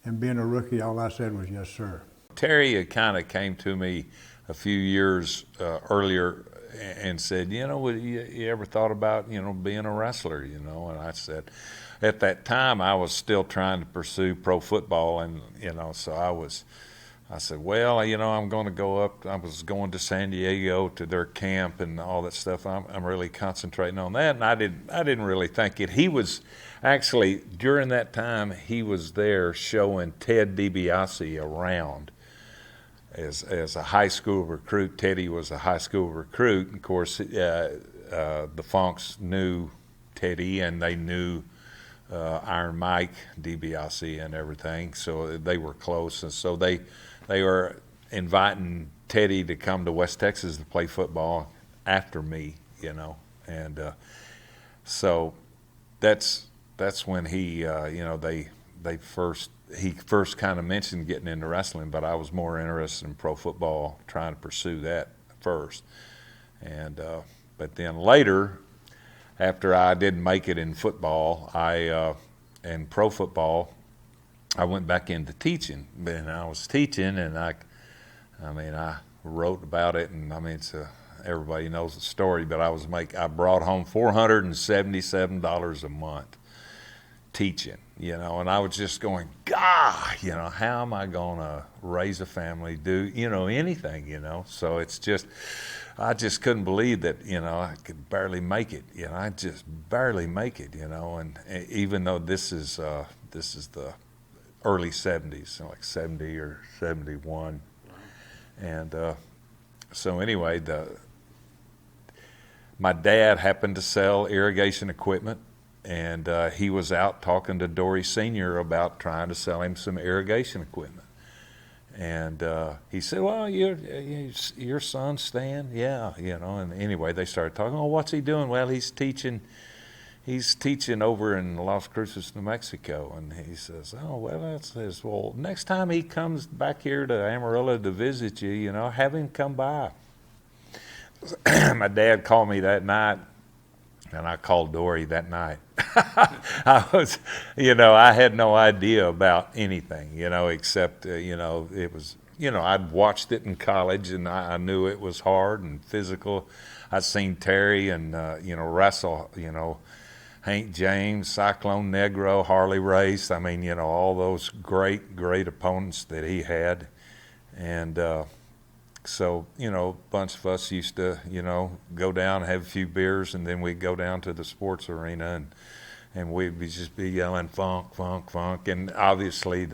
Speaker 16: And being a rookie, all I said was, "Yes, sir."
Speaker 17: Terry had kind of came to me a few years earlier and said, you ever thought about, being a wrestler, And I said, at that time, I was still trying to pursue pro football, and, so I said, well, I'm going to go up. I was going to San Diego to their camp and all that stuff. I'm really concentrating on that, and I didn't really think it. He was actually, during that time, he was there showing Ted DiBiase around as a high school recruit. Teddy was a high school recruit. Of course, the Funks knew Teddy, and they knew Iron Mike DiBiase and everything, so they were close, and so they were inviting Teddy to come to West Texas to play football after me, and so that's when he, he first kind of mentioned getting into wrestling, but I was more interested in pro football, trying to pursue that first, and but then later, after I didn't make it in football, in pro football, I went back into teaching. And I was teaching, and I wrote about it, and everybody knows the story. But I brought home $477 a month teaching, and I was just going, God, how am I going to raise a family, do anything, So it's just. I just couldn't believe that, I could barely make it. I just barely make it, and even though this is the early 70s, like 70 or 71. And so anyway, my dad happened to sell irrigation equipment, and he was out talking to Dory Sr. about trying to sell him some irrigation equipment. And he said, well, your son Stan? Yeah, and anyway, they started talking. Oh, what's he doing? Well, he's teaching over in Las Cruces, New Mexico. And he says, oh, well, that says, well, next time he comes back here to Amarillo to visit you, have him come by. My dad called me that night, and I called Dory that night. I was, I had no idea about anything, except, it was, I'd watched it in college, and I knew it was hard and physical. I'd seen Terry and, wrestle, Hank James, Cyclone Negro, Harley Race. I mean, all those great, great opponents that he had. And so, a bunch of us used to, go down and have a few beers, and then we'd go down to the sports arena, and we'd just be yelling funk, funk, funk. And obviously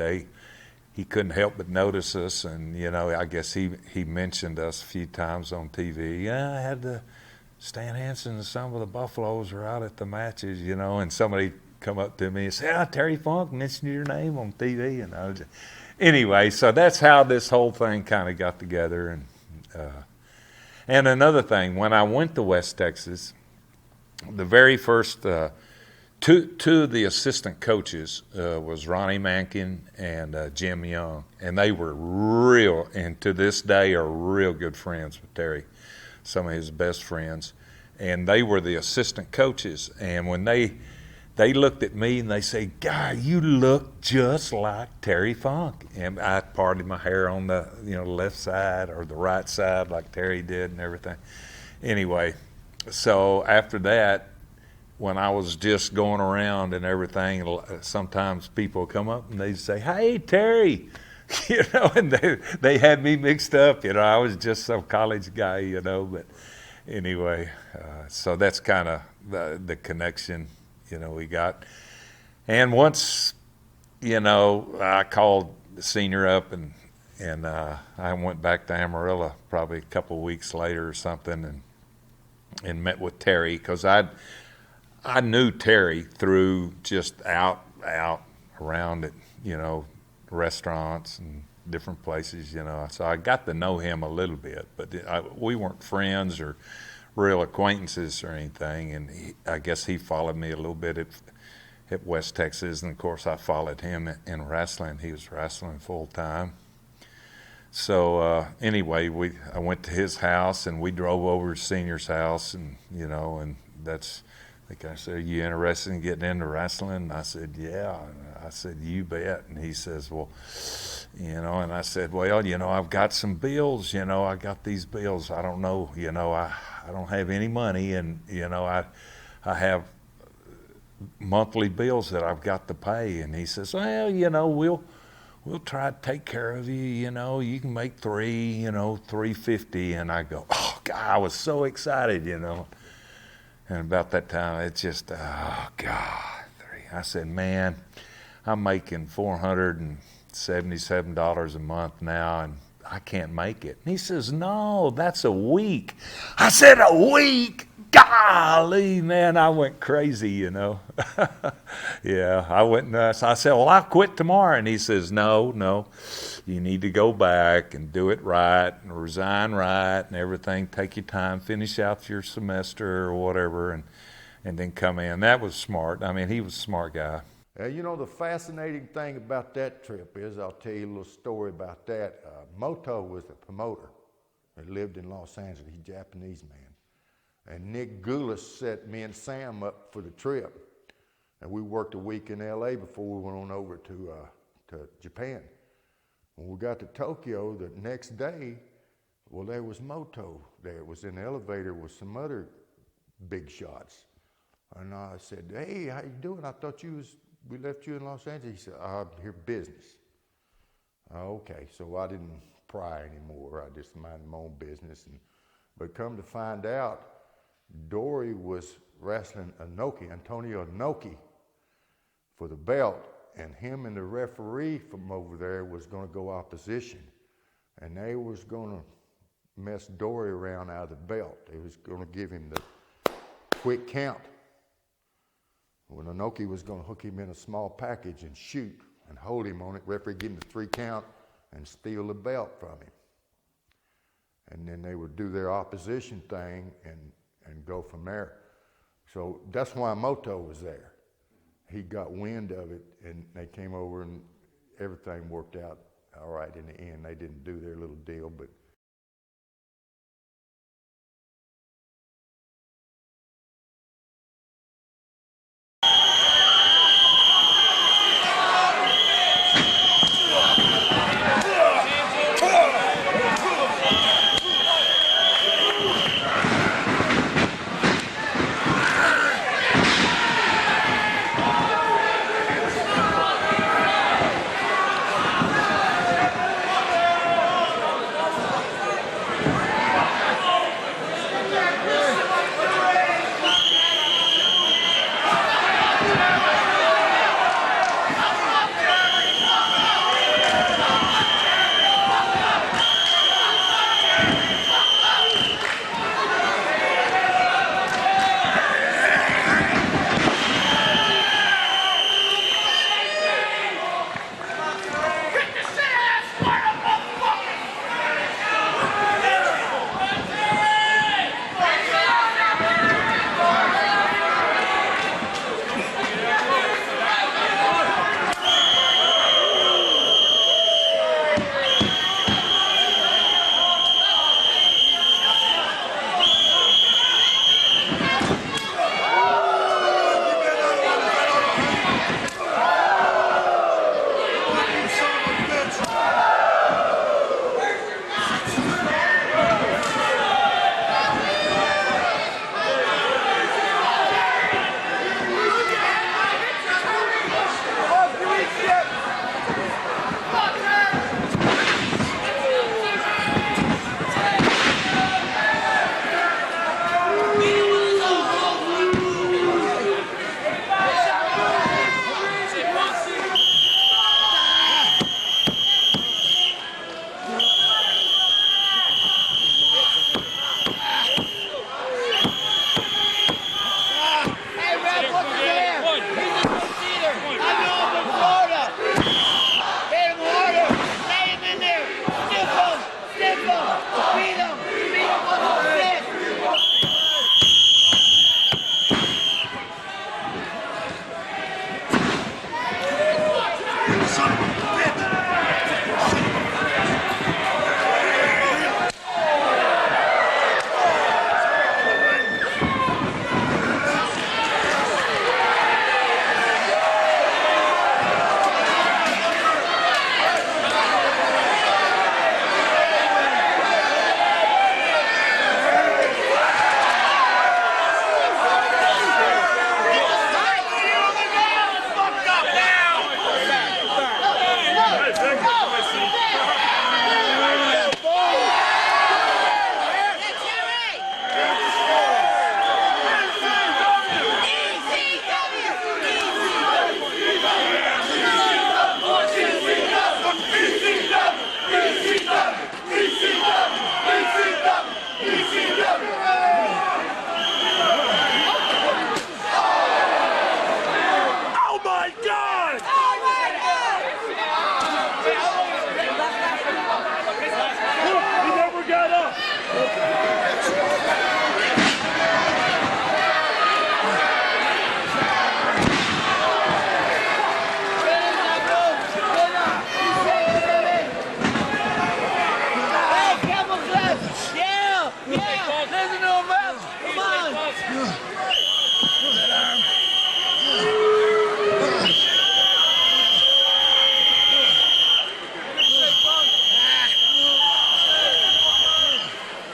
Speaker 17: he couldn't help but notice us. And, I guess he mentioned us a few times on TV. Yeah, I had Stan Hansen and some of the Buffaloes are out at the matches, and somebody come up to me and say, Terry Funk mentioned your name on TV. And I was anyway, so that's how this whole thing kind of got together. And another thing, when I went to West Texas, the very first two of the assistant coaches was Ronnie Mankin and Jim Young, and they were real, and to this day are real good friends with Terry, some of his best friends, and they were the assistant coaches. And when they looked at me and they say, God, you look just like Terry Funk. And I parted my hair on the left side or the right side like Terry did and everything. Anyway, so after that, when I was just going around and everything, sometimes people come up and they'd say, hey, Terry, and they had me mixed up. I was just some college guy, but anyway, so that's kind of the connection we got. And once, I called the senior up and I went back to Amarillo probably a couple of weeks later or something and met with Terry, because I knew Terry through just out around at, restaurants and different places, so I got to know him a little bit, but we weren't friends or real acquaintances or anything. And I guess he followed me a little bit at West Texas, and of course I followed him in wrestling. He was wrestling full time. So anyway, I went to his house and we drove over to Senior's house, and and that's, like I said, are you interested in getting into wrestling? And I said, yeah. And I said, you bet. And he says, well, and I said, well, I've got some bills, I got these bills. I don't know, I don't have any money, and, I have monthly bills that I've got to pay. And he says, well, we'll try to take care of you, you can make $350. And I go, oh, God, I was so excited, And about that time, it's just, oh, God. I said, man, I'm making $477 a month now, and I can't make it. And he says, no, that's a week. I said, a week? Golly, man, I went crazy, Yeah, I went nuts. I said, well, I'll quit tomorrow. And he says, no, you need to go back and do it right and resign right and everything. Take your time, finish out your semester or whatever, and then come in. That was smart. I mean, he was a smart guy.
Speaker 18: The fascinating thing about that trip is, I'll tell you a little story about that. Moto was the promoter. He lived in Los Angeles. He's a Japanese man. And Nick Goulas set me and Sam up for the trip. And we worked a week in LA before we went on over to Japan. When we got to Tokyo the next day, well, there was Moto there. It was in the elevator with some other big shots. And I said, hey, how you doing? I thought we left you in Los Angeles. He said, I'm here business. Okay, so I didn't pry anymore. I just minded my own business. But come to find out, Dory was wrestling Antonio Inoki, for the belt, and him and the referee from over there was going to go opposition, and they was going to mess Dory around out of the belt. They was going to give him the quick count. When Inoki was going to hook him in a small package and shoot and hold him on it, referee give him the 3 count, and steal the belt from him. And then they would do their opposition thing and go from there. So that's why Moto was there. He got wind of it, and they came over, and everything worked out all right in the end. They didn't do their little deal, but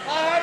Speaker 14: All right.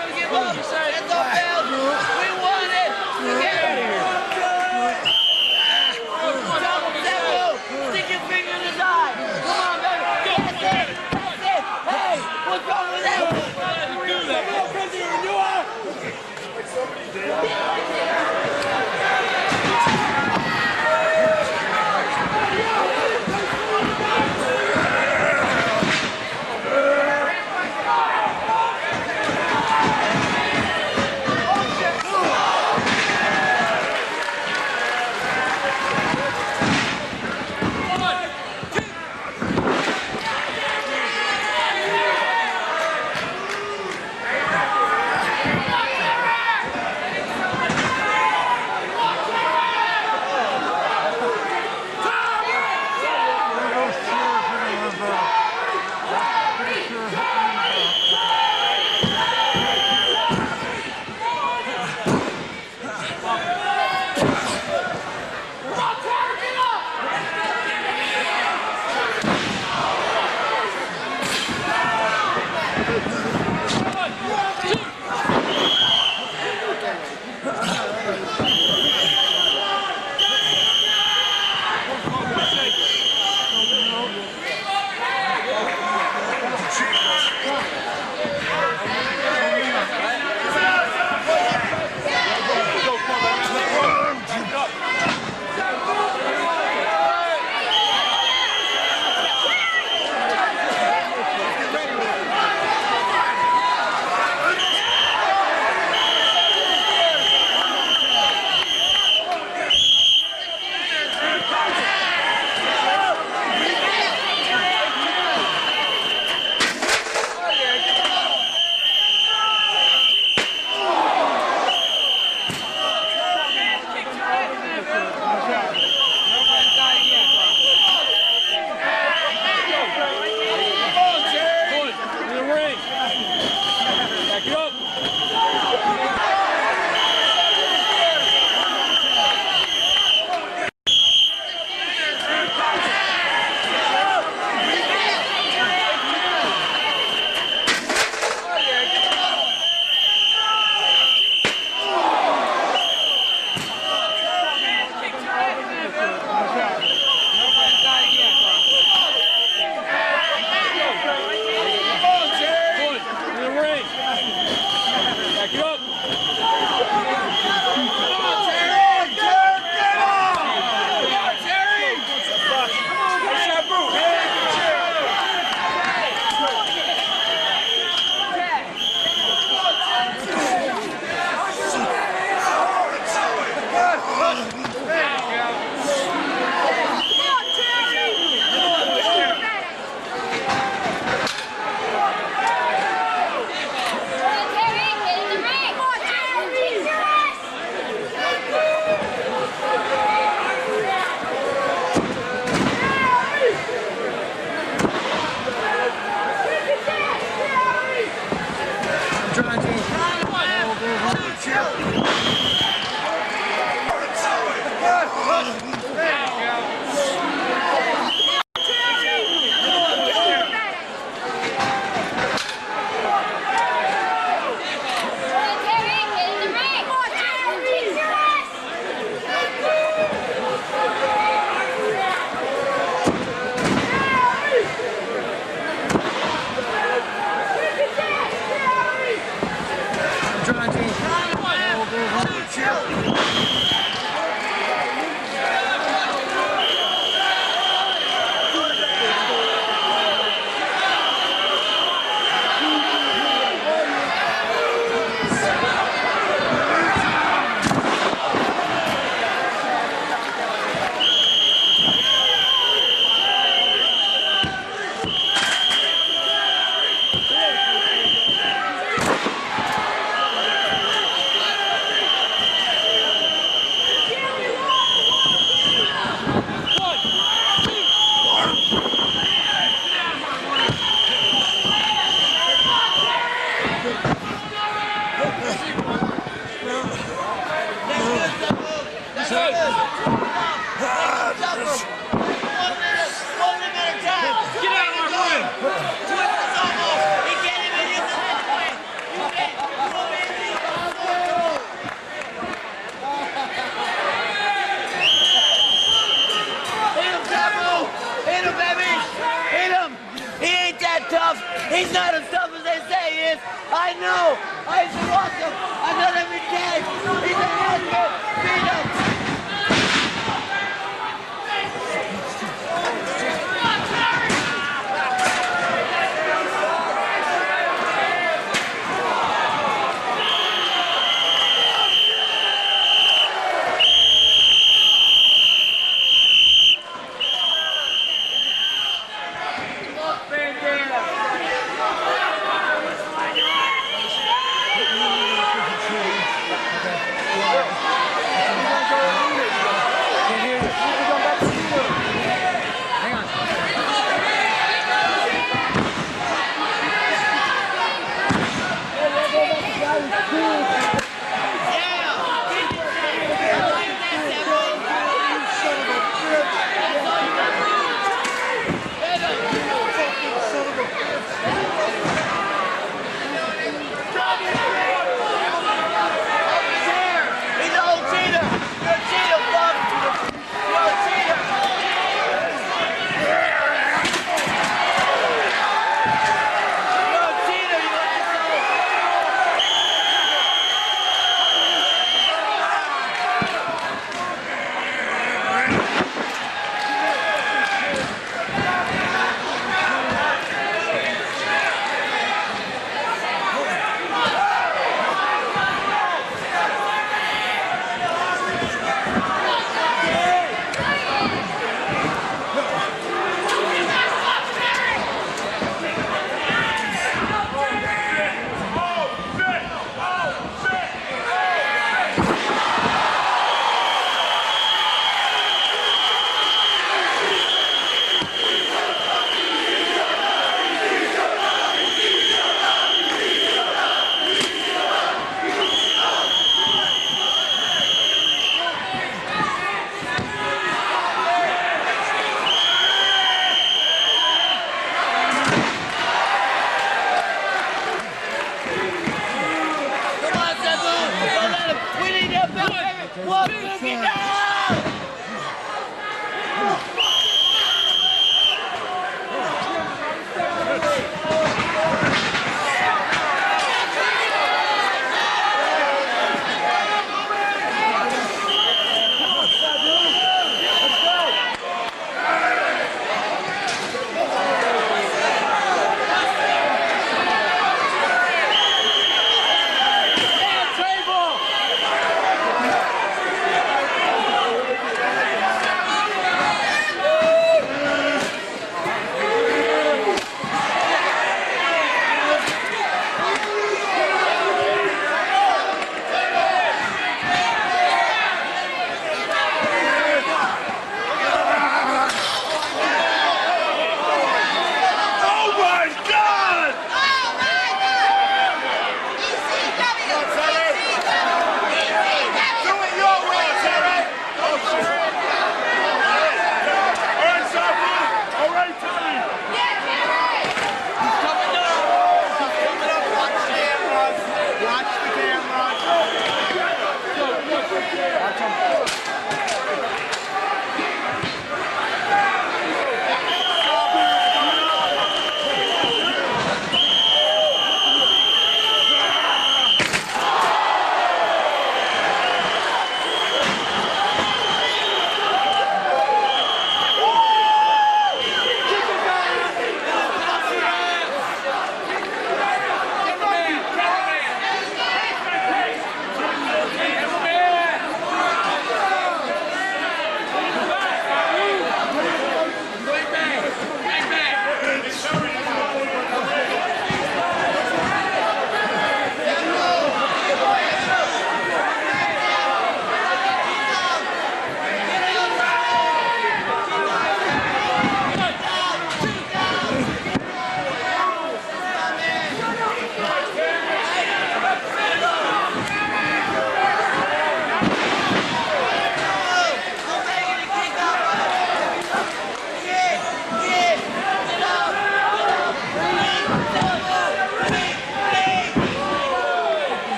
Speaker 19: He's not as tough as they say he is. I know. I used to watch him. I know every day. He's a monster. Beat him.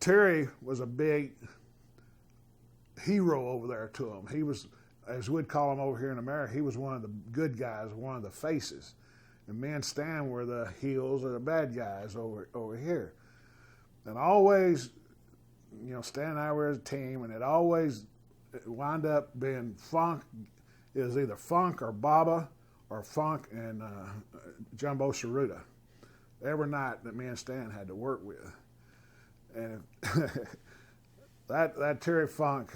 Speaker 20: Terry was a big hero over there to him. He was, as we'd call him over here in America, he was one of the good guys, one of the faces. And me and Stan were the heels or the bad guys over here. And always, you know, Stan and I were a team, and it always wound up being Funk. It was either Funk or Baba or Funk and Jumbo Tsuruta every night that me and Stan had to work with. And that Terry Funk,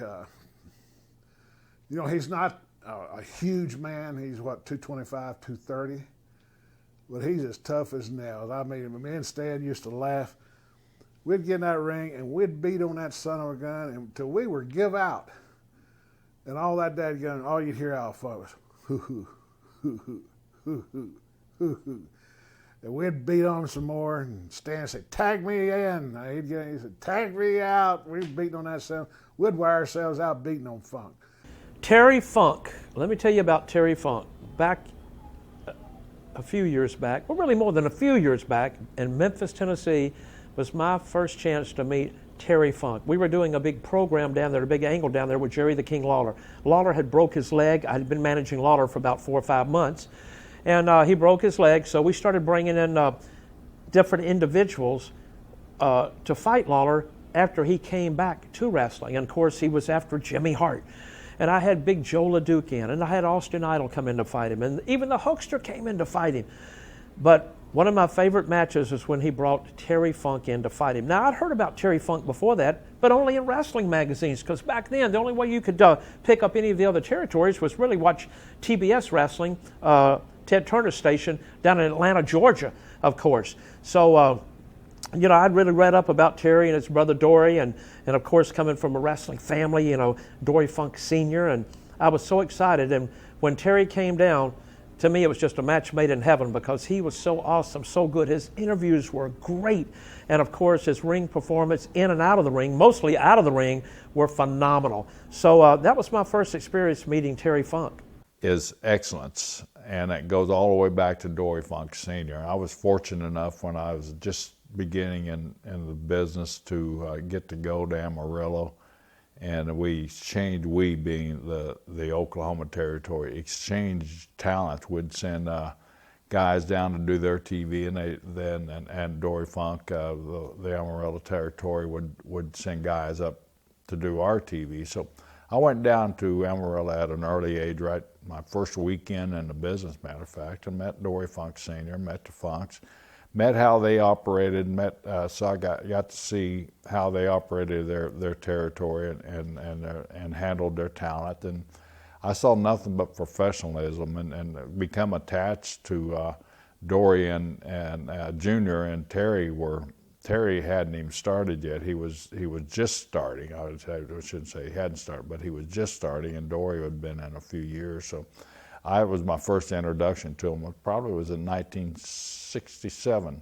Speaker 20: you know, he's not a huge man. He's, what, 225, 230? But he's as tough as nails. I mean, me and Stan used to laugh. We'd get in that ring, and we'd beat on that son of a gun until we were give out. And all that dadgun, all you'd hear out of was, hoo-hoo, hoo-hoo, hoo-hoo, hoo-hoo. And we'd beat on him some more, and Stan said, tag me in. He said, tag me out. We'd beating on that son. We'd wear ourselves out beating on Funk.
Speaker 21: Terry Funk. Let me tell you about Terry Funk. Back a few years back, well, really more than a few years back, in Memphis, Tennessee, was my first chance to meet Terry Funk. We were doing a big program down there, a big angle down there with Jerry the King Lawler. Lawler had broke his leg. I had been managing Lawler for about 4 or 5 months. And he broke his leg, so we started bringing in different individuals to fight Lawler after he came back to wrestling. And of course, he was after Jimmy Hart. And I had Big Joe LeDuc in, and I had Austin Idol come in to fight him, and even the Hookster came in to fight him. But one of my favorite matches is when he brought Terry Funk in to fight him. Now, I'd heard about Terry Funk before that, but only in wrestling magazines, because back then, the only way you could pick up any of the other territories was really watch TBS wrestling, Ted Turner's station, down in Atlanta, Georgia, of course. So, you know, I'd really read up about Terry and his brother Dory, and of course, coming from a wrestling family, you know, Dory Funk Sr., and I was so excited. And when Terry came down, to me, it was just a match made in heaven because he was so awesome, so good. His interviews were great. And of course, his ring performance in and out of the ring, mostly out of the ring, were phenomenal. So that was my first experience meeting Terry Funk.
Speaker 17: Is excellence, and it goes all the way back to Dory Funk Sr. I was fortunate enough when I was just beginning in the business to get to go to Amarillo, and we exchanged, we being the Oklahoma territory, exchanged talent. We'd send guys down to do their TV, and Dory Funk, the Amarillo territory, would send guys up to do our TV. So I went down to Amarillo at an early age, right my first weekend in the business, matter of fact, and met Dory Funk Sr., met the Funks, met how they operated, so I got to see how they operated their territory and handled their talent. And I saw nothing but professionalism and become attached to Dory and Junior and Terry hadn't even started yet. He was just starting. I shouldn't say he hadn't started, but he was just starting, and Dory had been in a few years. So it was my first introduction to him. It probably was in 1967.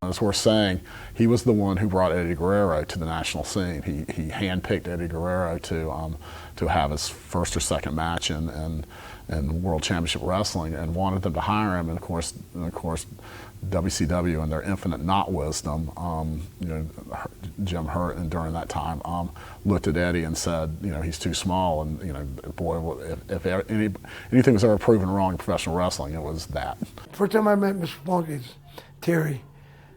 Speaker 4: it's worth saying, he was the one who brought Eddie Guerrero to the national scene. He handpicked Eddie Guerrero to have his first or second match in World Championship Wrestling, and wanted them to hire him. And of course, WCW and their infinite not wisdom, Jim Hurt, and during that time, looked at Eddie and said, he's too small, and boy, if anything was ever proven wrong in professional wrestling, it was that.
Speaker 2: First time I met Mr. Funk is Terry.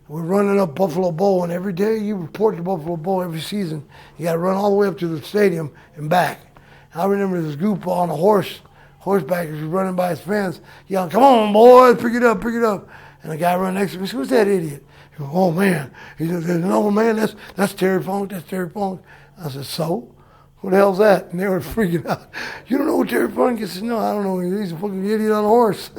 Speaker 2: We're running up Buffalo Bowl, and every day you report to Buffalo Bowl every season, you got to run all the way up to the stadium and back. I remember this group on a horseback was running by his fence, yelling, "Come on, boys, pick it up, pick it up." And the guy running next to me said, "Who's that idiot?" He goes, "Oh, man." He said, "No, man, that's Terry Funk, that's Terry Funk." I said, "So? Who the hell's that?" And they were freaking out. "You don't know who Terry Funk is?" I said, "No, I don't know. He's a fucking idiot on a horse."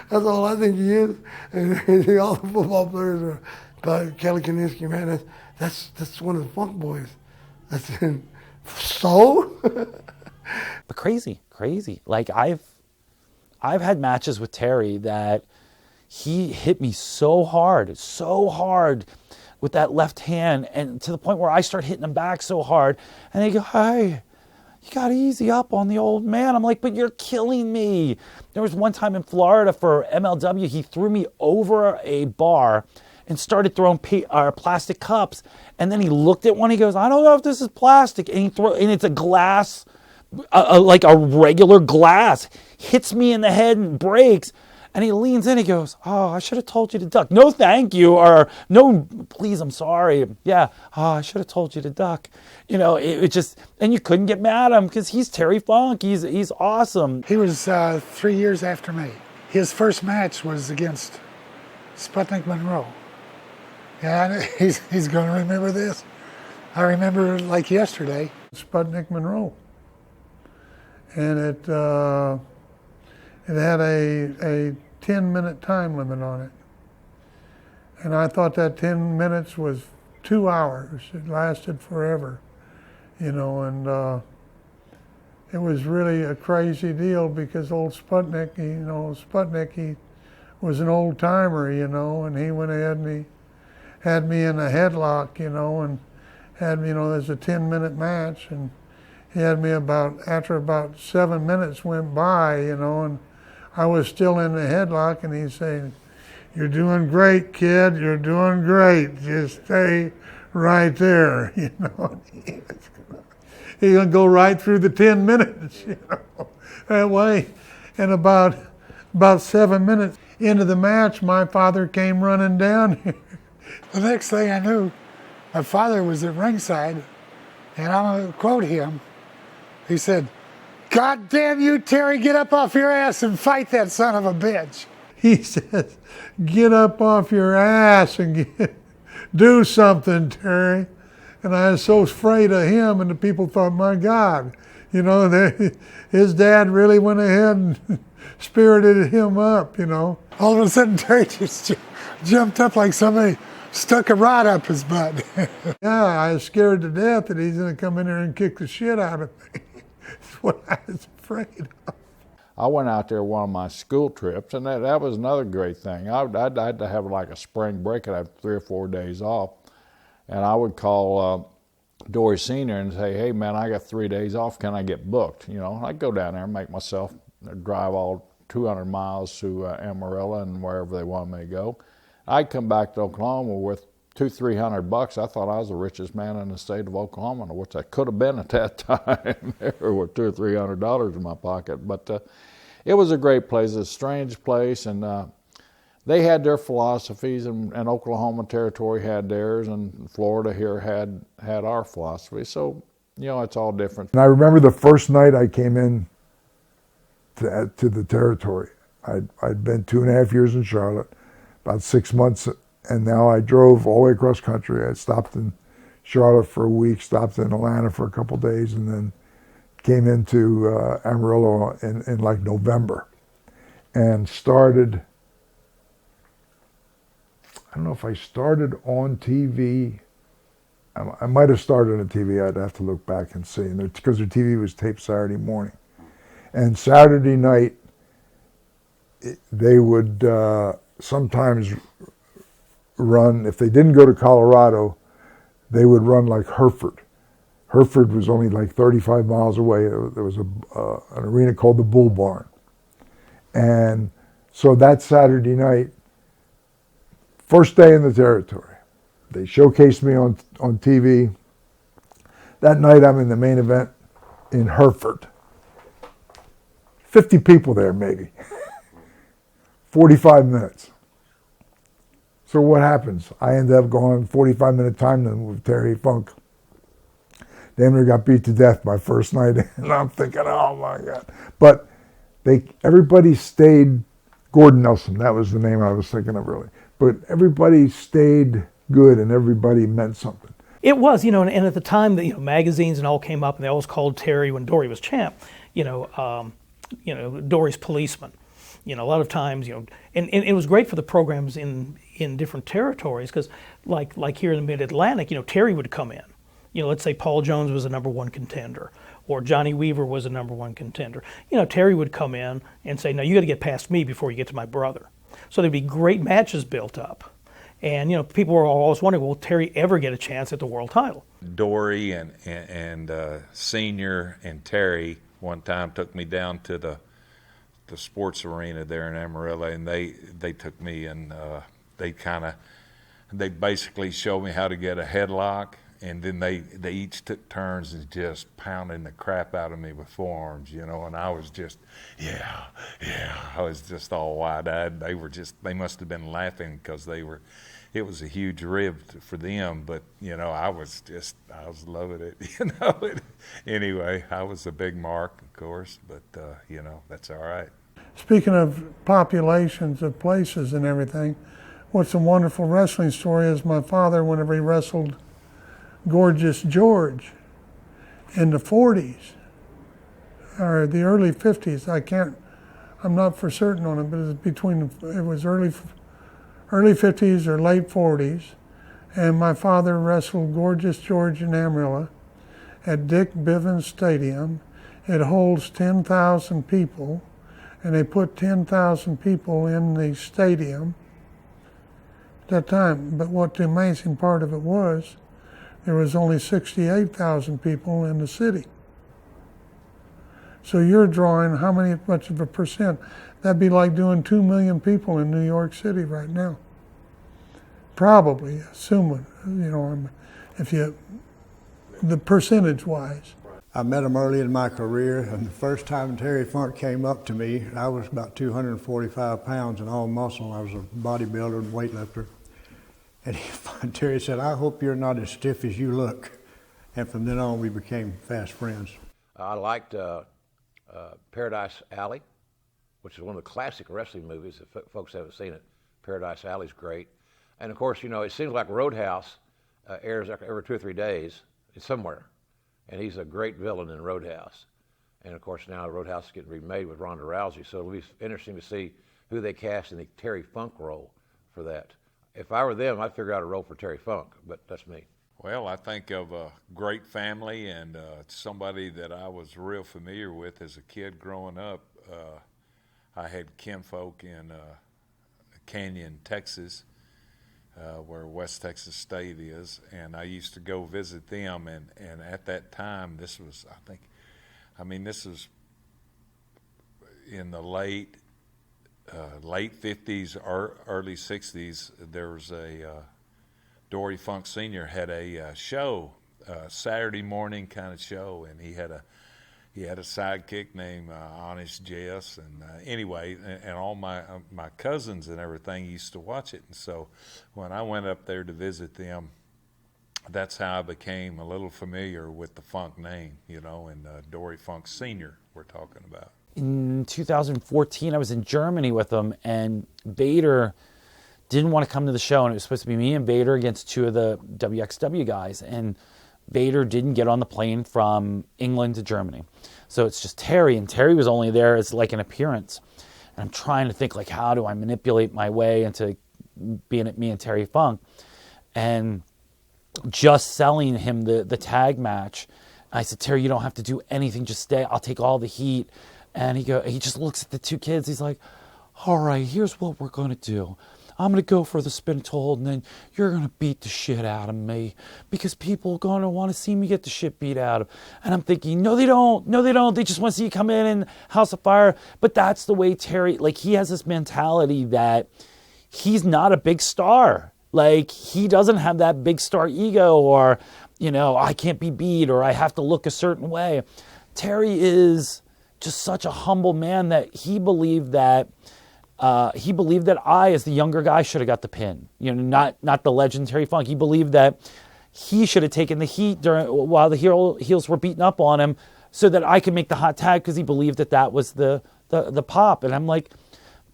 Speaker 2: That's all I think he is. And all the football players are about Kelly Kiniski, man. That's one of the Funk boys. I said, "So?"
Speaker 11: But crazy. Like I've had matches with Terry that he hit me so hard with that left hand, and to the point where I start hitting him back so hard, and they go, "Hey, you got to easy up on the old man." I'm like, "But you're killing me." There was one time in Florida for MLW, he threw me over a bar and started throwing plastic cups, and then he looked at one, he goes, "I don't know if this is plastic," and it's a glass, like a regular glass, hits me in the head and breaks. And he leans in, he goes, "Oh, I should have told you to duck." "No, thank you," or "No, please, I'm sorry." "Yeah, oh, I should have told you to duck." It just, and you couldn't get mad at him because he's Terry Funk. He's awesome.
Speaker 3: He was 3 years after me. His first match was against Sputnik Monroe. Yeah, he's going to remember this. I remember it like yesterday.
Speaker 6: Sputnik Monroe. And it had a 10-minute time limit on it. And I thought that 10 minutes was 2 hours. It lasted forever, and it was really a crazy deal because old Sputnik, he was an old timer, and he went ahead and he had me in a headlock, and had me, there's a 10-minute match, and he had me after about 7 minutes went by, and I was still in the headlock, and he's saying, "You're doing great, kid. You're doing great. Just stay right there." He's gonna go right through the 10 minutes, that way. And about 7 minutes into the match, my father came running down here.
Speaker 3: The next thing I knew, my father was at ringside, and I'm gonna quote him. He said, "God damn you, Terry, get up off your ass and fight that son of a bitch."
Speaker 6: He says, "Get up off your ass and do something, Terry." And I was so afraid of him, and the people thought, my God, his dad really went ahead and spirited him up, All
Speaker 3: of a sudden, Terry just jumped up like somebody stuck a rod up his butt.
Speaker 6: Yeah, I was scared to death that he's going to come in there and kick the shit out of me. That's what I was afraid of.
Speaker 22: I went out there one of my school trips, and that was another great thing. I'd had to have like a spring break, and I'd have 3 or 4 days off. And I would call Dory Sr. and say, "Hey, man, I got 3 days off. Can I get booked?" I'd go down there and make myself drive all 200 miles to Amarillo and wherever they wanted me to go. I'd come back to Oklahoma with $200-300. I thought I was the richest man in the state of Oklahoma, which I could have been at that time. There were $200 or $300 in my pocket. But it was a great place, a strange place, and they had their philosophies, and Oklahoma Territory had theirs, and Florida here had our philosophy. So, it's all different.
Speaker 10: And I remember the first night I came in to the Territory. I'd been 2.5 years in Charlotte, about 6 months, and now I drove all the way across country. I stopped in Charlotte for a week, stopped in Atlanta for a couple days, and then came into Amarillo in like November, and started. I don't know if I started on TV. I might have started on TV. I'd have to look back and see, because their TV was taped Saturday morning, and Saturday night they would sometimes run, if they didn't go to Colorado, they would run like Hereford. Hereford was only like 35 miles away. There was an arena called the Bull Barn. And so that Saturday night, first day in the territory, they showcased me on TV. That night I'm in the main event in Hereford. 50 people there maybe. 45 minutes. So what happens? I ended up going 45-minute time limit with Terry Funk. Damn near got beat to death my first night, and I'm thinking, oh my God. But everybody stayed, Gordon Nelson, that was the name I was thinking of earlier. But everybody stayed good and everybody meant something.
Speaker 15: It was, and at the time, magazines and all came up, and they always called Terry, when Dory was champ, Dory's policeman. A lot of times, and it was great for the programs in different territories, because like here in the Mid-Atlantic, Terry would come in. Let's say Paul Jones was a #1 contender, or Johnny Weaver was a #1 contender. Terry would come in and say, no, you got to get past me before you get to my brother. So there'd be great matches built up. And, people were always wondering, will Terry ever get a chance at the world title?
Speaker 17: Dory and Senior and Terry one time took me down to the sports arena there in Amarillo, and they took me and they basically showed me how to get a headlock, and then they each took turns and just pounding the crap out of me with forearms, and I was just, I was just all wide-eyed. They must have been laughing because it was a huge rib for them, but, I was loving it, Anyway, I was a big mark, of course, but, that's all right.
Speaker 6: Speaking of populations of places and everything, what's a wonderful wrestling story is my father, whenever he wrestled Gorgeous George in the 40s or the early 50s. I'm not for certain on it, but it was early 50s or late 40s. And my father wrestled Gorgeous George in Amarillo at Dick Bivens Stadium. It holds 10,000 people, and they put 10,000 people in the stadium at that time. But what the amazing part of it was, there was only 68,000 people in the city. So you're drawing much of a percent? That'd be like doing 2 million people in New York City right now. Probably, assuming, the percentage-wise.
Speaker 16: I met him early in my career, and the first time Terry Funk came up to me, I was about 245 pounds and all muscle. I was a bodybuilder and weightlifter. And Terry said, I hope you're not as stiff as you look. And from then on, we became fast friends.
Speaker 13: I liked Paradise Alley, which is one of the classic wrestling movies. If folks haven't seen it, Paradise Alley's great. And of course, it seems like Roadhouse airs every 2 or 3 days. It's somewhere. And he's a great villain in Roadhouse. And of course, now Roadhouse is getting remade with Ronda Rousey. So it'll be interesting to see who they cast in the Terry Funk role for that. If I were them, I'd figure out a role for Terry Funk, but that's me.
Speaker 17: Well, I think of a great family and somebody that I was real familiar with as a kid growing up. I had kinfolk in Canyon, Texas, where West Texas State is, and I used to go visit them, and at that time, this was in the late 50s, early 60s. There was Dory Funk Sr. had a show, Saturday morning kind of show, and he had a sidekick named Honest Jess, and anyway, and all my cousins and everything used to watch it. And so when I went up there to visit them, that's how I became a little familiar with the Funk name, and Dory Funk Sr. we're talking about.
Speaker 11: In 2014, I was in Germany with them, and Bader didn't want to come to the show, and it was supposed to be me and Bader against 2 of the WXW guys, and Bader didn't get on the plane from England to Germany. So it's just Terry, and Terry was only there as like an appearance. And I'm trying to think, how do I manipulate my way into being at me and Terry Funk? And just selling him the tag match, I said, Terry, you don't have to do anything, just stay, I'll take all the heat. And he just looks at the 2 kids, he's like, all right, here's what we're going to do. I'm going to go for the spin to hold, and then you're going to beat the shit out of me because people are going to want to see me get the shit beat out of. And I'm thinking, no, they don't. No, they don't. They just want to see you come in and House of Fire. But that's the way Terry, like, he has this mentality that he's not a big star. Like, he doesn't have that big star ego or, you know, I can't be beat or I have to look a certain way. Terry is just such a humble man that he believed that I, as the younger guy, should have got the pin. You know, not the legendary Funk. He believed that he should have taken the heat while the heels were beating up on him, so that I could make the hot tag because he believed that was the pop. And I'm like,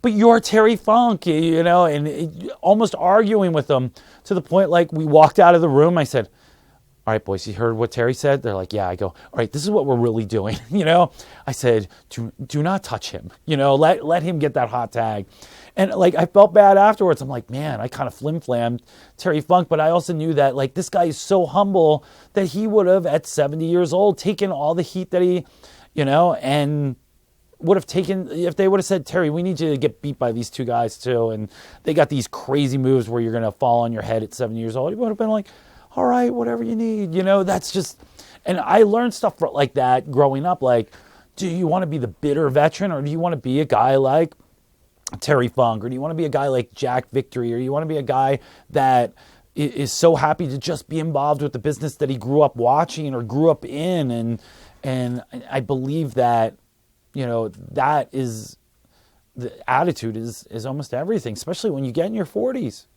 Speaker 11: but you're Terry Funk, you know, and almost arguing with him to the point like we walked out of the room. I said, all right, boys, you heard what Terry said? They're like, yeah. I go, all right, this is what we're really doing. You know, I said, do not touch him. You know, let him get that hot tag. And like, I felt bad afterwards. I'm like, man, I kind of flim-flammed Terry Funk, but I also knew that like this guy is so humble that he would have at 70 years old taken all the heat that he, you know, and would have taken, if they would have said, Terry, we need you to get beat by these two guys too. And they got these crazy moves where you're going to fall on your head at 70 years old. He would have been like, all right, whatever you need, you know, that's just, and I learned stuff like that growing up. Like, do you want to be the bitter veteran, or do you want to be a guy like Terry Funk, or do you want to be a guy like Jack Victory, or you want to be a guy that is so happy to just be involved with the business that he grew up watching or grew up in? And I believe that, you know, that is, the attitude is almost everything, especially when you get in your 40s.